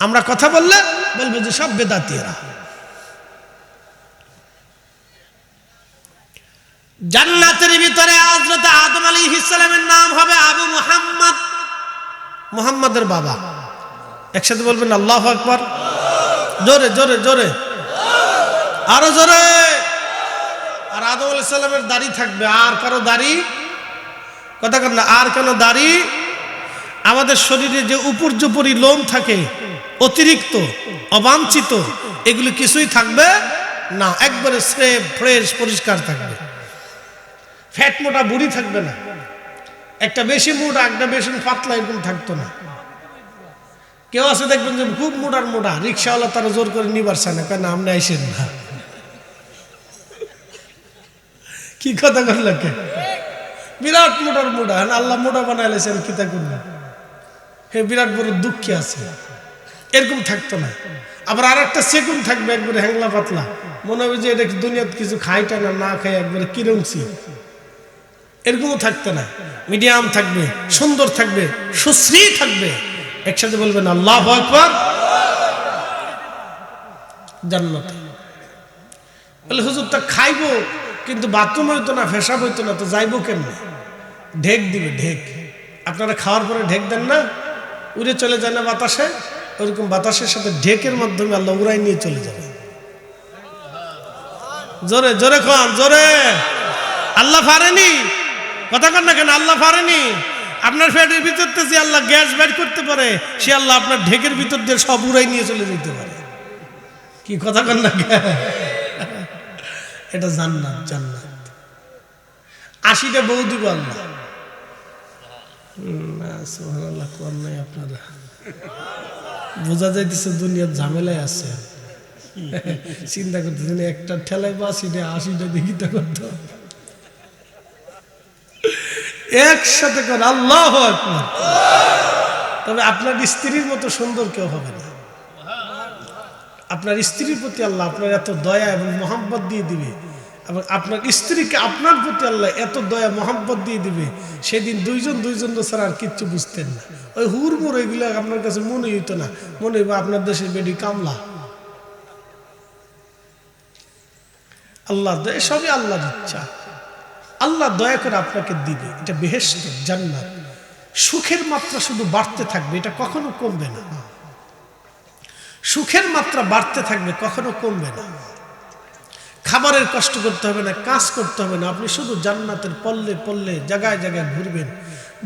আমরা কথা বললে বলবে যে সব বেদাতি এরা। জান্নাতের ভিতরে হযরত আদম আলাইহিস সালামের নাম হবে আবু মুহাম্মদ, মুহাম্মাদের বাবা। একসাথে বলবেন আল্লাহু আকবার। জোরে জোরে জোরে, আরো জোরে। আর আদম আলাইহিস সালামের দাড়ি থাকবে, আর কারো দাড়ি, কথা কন না, আর কেন দাড়ি? আমাদের শরীরে যে উপর্যুপরি লোম থাকে অতিরিক্ত অবাঞ্ছিত, এগুলো কিছুই থাকবে না, একবারে স্রেফ ফ্রেশ পরিষ্কার থাকবে। ফ্যাট মোটা বুড়ি থাকবে না, একটা বেশি মোটা একটা বেশি পাতলা, এরকম থাকতো না। কেউ আছে দেখবেন যে খুব মোটার মোটা, রিক্সাওয়ালা তারা জোর করে নিবার চায় না, কেন আপনি আইসেন না। কি কথা করল, বিরাট মোটার মোটা, আল্লাহ মোটা বানাইলেছেন কি তা করলেন, হে বিরাট বড় দুঃখী আছে, এরকম থাকতো না। আবার আর একটা সেগুন থাকবে একবারে হ্যাংলা পাতলা, মনে হবে যে এটা দুনিয়াতে কিছু খাইটা না, না খাই একবারে কিরমছি, এরকমও থাকতো না। মিডিয়াম থাকবে, সুন্দর থাকবে, সুশ্রী থাকবে। একসাথে বলবেন আল্লাহু আকবার। জান্নাতে বলে হুজুর তা খাইবো, কিন্তু বাথরুম হইতো না, পেশাব হইতো না, তো যাইবো কেমনে? ঢেক দিবে, ঢেক। আপনারা খাওয়ার পরে ঢেক দেন না, উড়ে চলে যায় না বাতাসে, ওইরকম বাতাসের সাথে ঢেকের মাধ্যমে আল্লাহ উড়াই নিয়ে চলে যাবে। জোরে জোরে খান, জোরে। আল্লাহ পারেনি, কথা কন না কেন? আল্লাহ পারেনি? আপনার পেটের ভিতর থেকে আল্লাহ গ্যাস বের করতে পারে, সে আল্লাহ আপনার ঢেকের ভিতর দিয়ে সব উড়াই নিয়ে চলে যেতে পারে। কি কথা কন না কেন? এটা জান্নাত, জান্নাত। 80টা বউ দিব আল্লাহ। সুবহানাল্লাহ, কোন নাই আপনারা বোঝা যাইতেছে দুনিয়ার ঝামেলায় আছে। চিন্তা করতেছেন একটা ঠেলাই বা 80টা দেখিতে করতে একসাথে করে আল্লাহু আকবার। তবে আপনার স্ত্রীর মতো সুন্দর কেউ হবে না। আপনার স্ত্রীর প্রতি আল্লাহ আপনার এত দয়া এবং মহব্বত দিয়ে দিবে, এবং আপনার স্ত্রীকে আপনার প্রতি আল্লাহ এত দয়া মহব্বত দিয়ে দিবে, সেদিন দুইজন ছাড়া আর কিচ্ছু বুঝতেন না। ওই হুড়মুড় এগুলো আপনার কাছে মনে হইতো না, মনে হইব আপনার দেশের বেডি কামলা। আল্লাহ সবই আল্লাহর ইচ্ছা, আল্লাহ দয়া করে আপনাকে দিবে। এটা বেহেশত, জান্নাত। সুখের মাত্রা শুধু বাড়তে থাকবে, এটা কখনো কমবে না। সুখের মাত্রা বাড়তে থাকবে, কখনো কমবে না। খাবারের কষ্ট করতে হবে না, কাজ করতে হবে না, আপনি শুধু জান্নাতের পল্লে পল্লে জায়গায় জায়গায় ঘুরবেন।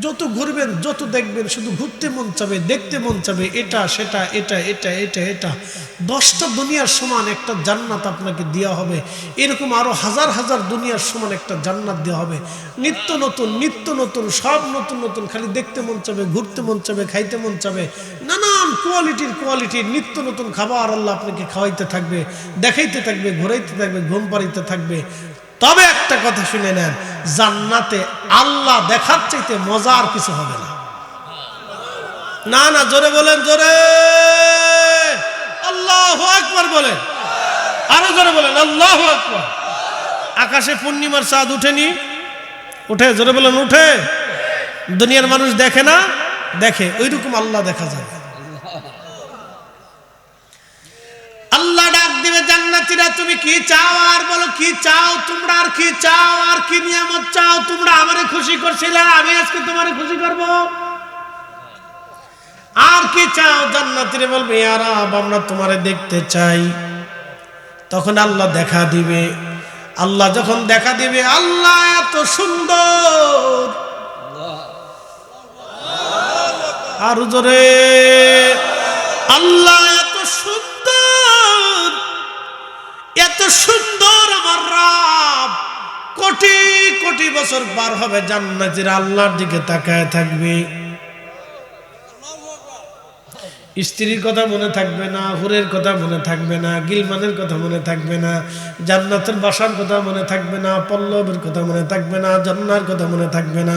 যত ঘুরবেন যত দেখবেন, শুধু ঘুরতে মন চাবে, দেখতে মন চাবে, এটা সেটা, এটা এটা এটা এটা। 10টা দুনিয়ার সমান একটা জান্নাত আপনাকে দেওয়া হবে। এরকম আরো হাজার হাজার দুনিয়ার সমান একটা জান্নাত দেওয়া হবে। নিত্য নতুন সব নতুন নতুন, খালি দেখতে মন চাবে, ঘুরতে মন চাবে, খাইতে মন চাবে। নানান কোয়ালিটির নিত্য নতুন খাবার আল্লাহ আপনাকে খাওয়াইতে থাকবে, দেখাইতে থাকবে, ঘোরাইতে থাকবে, ঘুম পাড়াইতে থাকবে। তবে একটা কথা শুনে নেন, জান্নাতে আল্লাহ দেখার চাইতে মজা আর কিছু হবে না। না না, জোরে বলেন, জোরে আল্লাহু আকবার বলেন, আরো জোরে বলেন আল্লাহু আকবার। আকাশে পূর্ণিমার চাঁদ উঠেনি? উঠে, জোরে বলেন উঠে। দুনিয়ার মানুষ দেখে না? দেখে। ওইরকম আল্লাহ দেখা যাবে। আল্লাহ ডাক দিবে, জান্নাতীরা তুমি কি চাও? আর বলো কি চাও তোমরা, আর কি চাও, আর কি নিয়ামত চাও? তোমরা আমারে খুশি করছিলে, আমি আজকে তোমারে খুশি করব। আর কি চাও? জান্নাতীরা বলবে, ইয়া রাব, আমরা তোমারে দেখতে চাই। তখন আল্লাহ দেখা দিবে। আল্লাহ যখন দেখা দিবে, আল্লাহ এত সুন্দর, আর জোরে আল্লাহ এত সুন্দর, এত সুন্দর আমার রব। কোটি কোটি বছর পার হবে জান্নাতের আল্লাহর দিকে তাকায় থাকবে। স্ত্রীর কথা মনে থাকবে না, হুরের কথা মনে থাকবে না, গিলমানের কথা মনে থাকবে না, জান্নাতের বাসার কথা মনে থাকবে না, পল্লবের কথা মনে থাকবে না, জান্নার কথা মনে থাকবে না,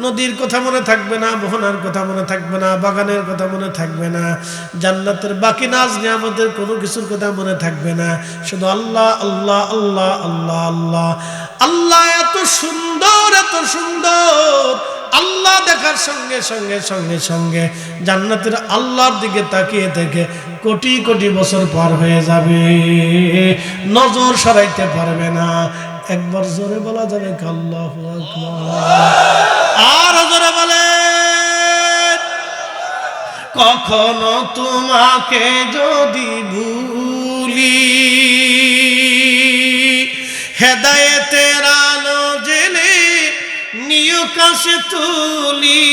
নদীর কথা মনে থাকবে না, মোহনার কথা মনে থাকবে না, বাগানের কথা মনে থাকবে না, জান্নাতের বাকি নাজ নিয়ামতের কোনো কিছুর কথা মনে থাকবে না। শুধু আল্লাহ আল্লাহ আল্লাহ আল্লাহ আল্লাহ আল্লাহ। এত সুন্দর, এত সুন্দর। আল্লাহ দেখার সঙ্গে সঙ্গে সঙ্গে সঙ্গে জান্নাতের আল্লাহর দিকে তাকিয়ে থেকে কোটি কোটি বছর পার হয়ে যাবে, নজর সরাইতে পারবে না। একবার জোরে বলা যাবে আল্লাহু আকবার, আর জোরে বলে কখনো তোমাকে যদি ভুলি, হেদায়েতের আলো জেলে নিয় কাছে তুলি,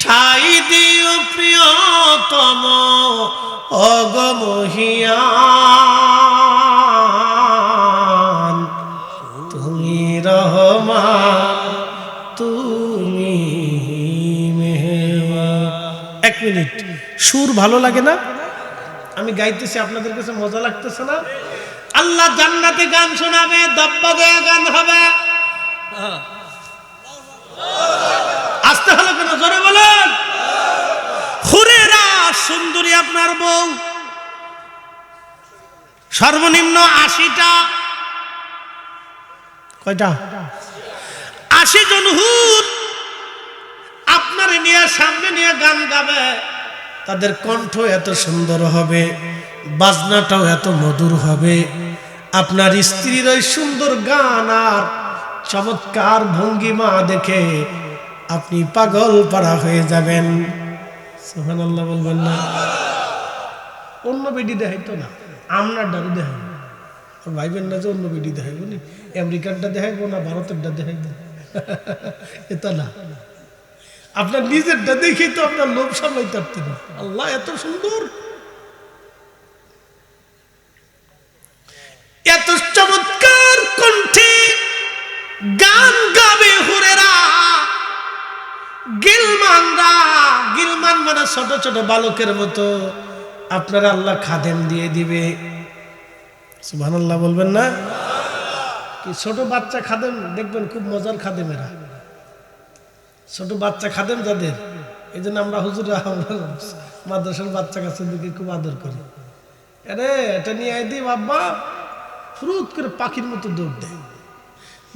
ঠাই দিও প্রিয়তম অগমহিয়ান, তুমি রহমান তুমি মেহেরবান। এক মিনিট, সুর ভালো লাগে না? আমি গাইতেছি, আপনাদের কাছে মজা লাগতেছে না? আল্লাহ জান্নাতে গান শোনাবে, দব্বা দেয়া গান হবে। আসতে হলো কেন? জোরে বলেন। হুরেরা সুন্দরী আপনার বউ, সর্বনিম্ন 80টা। কয়টা? 80 জন হুর আপনার নিয়ে সামনে নিয়ে গান গাবে। তাদের কণ্ঠ এত সুন্দর হবে, বাজনাটাও এত মধুর হবে। আপনার স্ত্রীর ওই সুন্দর গান আর চমৎকার ভঙ্গিমা দেখে আপনি পাগল পাড়া হয়ে যাবেন। সুবহানাল্লাহ বলবেন না? অন্য বেডি দেখাইতো না, আপনার ডারে দেখাইব। ভাইবেন না যে অন্য বেডি দেখাইব, নি আমেরিকানটা দেখাইবো না ভারতেরটা দেখাইব, এটা না। আপনার নিজেরটা দেখেই তো আপনার লোভ সামলাইতে পারতেন। আল্লাহ এত সুন্দর, এত চমৎকার কণ্ঠে গান গাবে হুরেরা, গিলমানরা। গিলমান মানে ছোট ছোট বালকের মতো আপনারা আল্লাহ খাদেম দিয়ে দিবে। সুবহানাল্লাহ বলবেন না? কি ছোট বাচ্চা খাদেম দেখবেন, খুব মজার খাদেমেরা, ছোট বাচ্চা খাদেম যাদের। এই জন্য আমরা হুজুরা মাদ্রাসার বাচ্চা কাছে দিকে খুব আদর করি। আরে এটা নিয়ে আই দি বাবা, ফুরুত করে পাখির মতো দৌড় দেয়,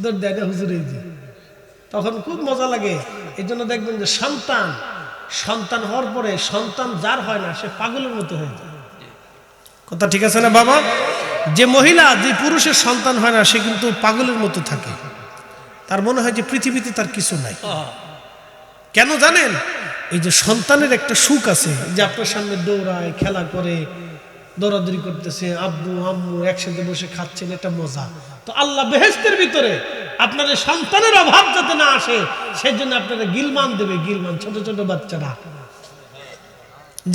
দৌড় দেয় না হুজুর। এই যে তখন খুব মজা লাগে। এই জন্য দেখবেন যে সন্তান হওয়ার পরে সন্তান যার হয় না সে পাগলের মতো হয়ে যায়। কথা ঠিক আছে না বাবা? যে মহিলা, যে পুরুষের সন্তান হয় না সে কিন্তু পাগলের মতো থাকে। তার মনে হয় যে পৃথিবীতে তার কিছু নাই। কেন জানেন? এই যে সন্তানের একটা সুখ আছে, যে আপনার সামনে দৌড়ায়, খেলা করে, দৌড়াদৌড়ি করতেছে, আব্বু আম্মু একসাথে বসে খাচ্ছেন, এটা মজা। তো আল্লাহ বেহেশতের ভিতরে আপনাদের সন্তানের অভাব যাতে না আসে সেই জন্য আপনারা গিলমান দেবে। গিলমান ছোট ছোট বাচ্চারা,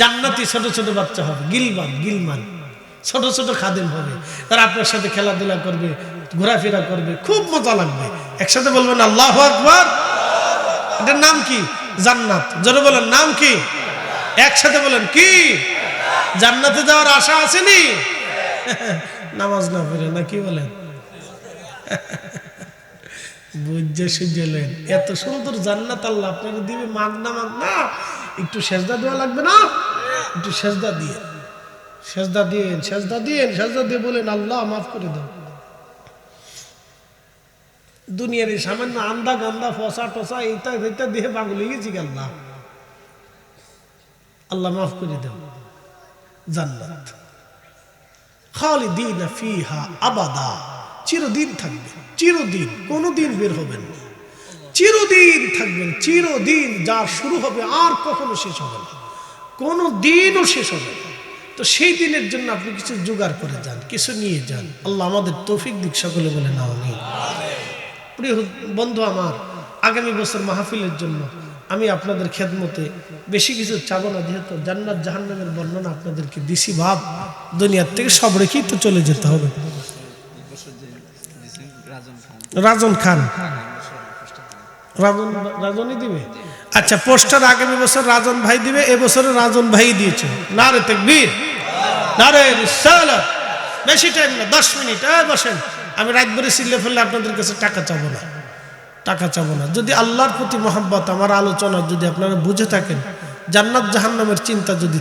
জান্নাতি ছোট ছোট বাচ্চা হবে, গিলমান ছোট ছোট খাদেম হবে। তারা আপনার সাথে খেলাধুলা করবে, ঘোরাফেরা করবে, খুব মজা লাগবে। একসাথে বলবেন আল্লাহু আকবার। এটার নাম কি? জান্নাত। জোরে বলেন, নাম কি? একসাথে বলেন, কি? জান্নাতে যাওয়ার আশা আসেনি? নামাজ না পড়ে না, কি বলেন? বুঝে সুঝলেন, এত সুন্দর জান্নাত আল্লাহ আপনাকে দিবে, মাগনা। একটু সেজদা দেওয়া লাগবে না? একটু সেজদা দিয়ে বলেন আল্লাহ মাফ করে দাও। দুনিয়ার এই সামান্য আন্দা গান্দা ফসা টসা এইটা দিয়ে পাগল হয়ে গেছি। আল্লাহ মাফ করে দাও। জান্নাত খালিদিনা ফিহা আবাদা, চিরদিন থাকবে, চিরদিন, কোনদিন বের হবেন না, চিরদিন থাকবেন, চিরদিন। যা শুরু হবে আর কখনো শেষ হবে না, কোনো দিনও শেষ হবে না। তো সেই দিনের জন্য আপনি কিছু জোগাড় করে যান, কিছু নিয়ে যান। আল্লাহ আমাদের তৌফিক দিক, সকলে বলে না আমিন। প্রিয় বন্ধু আমার, আগামী বছর মাহফিলের জন্য আমি আপনাদের খেদমতে বেশি কিছু চাবো না, যেহেতু জান্নাত জাহান্নামের বর্ণনা আপনাদেরকে দিছি ভাব, দুনিয়ার থেকে সব রেখেই তো চলে যেতে হবে। রাজন খান রাজনই দিবে। আচ্ছা, পোস্টার আগামী বছর রাজন ভাই দিবে, এবছরে রাজন ভাই দিয়েছে। নারে তাকবীর, নারে রিসালাত। বেশি টাইম না, 10 মিনিট। বসেন, আমি রাত ভরে চিল্লে ফেললে আপনাদের কাছে টাকা চাবো না, টাকা চাবো না। যদি আল্লাহর প্রতি মহব্বত আমার আলোচনা যদি আপনারা বুঝে থাকেন, জান্নাত জাহান্নামের চিন্তা যদি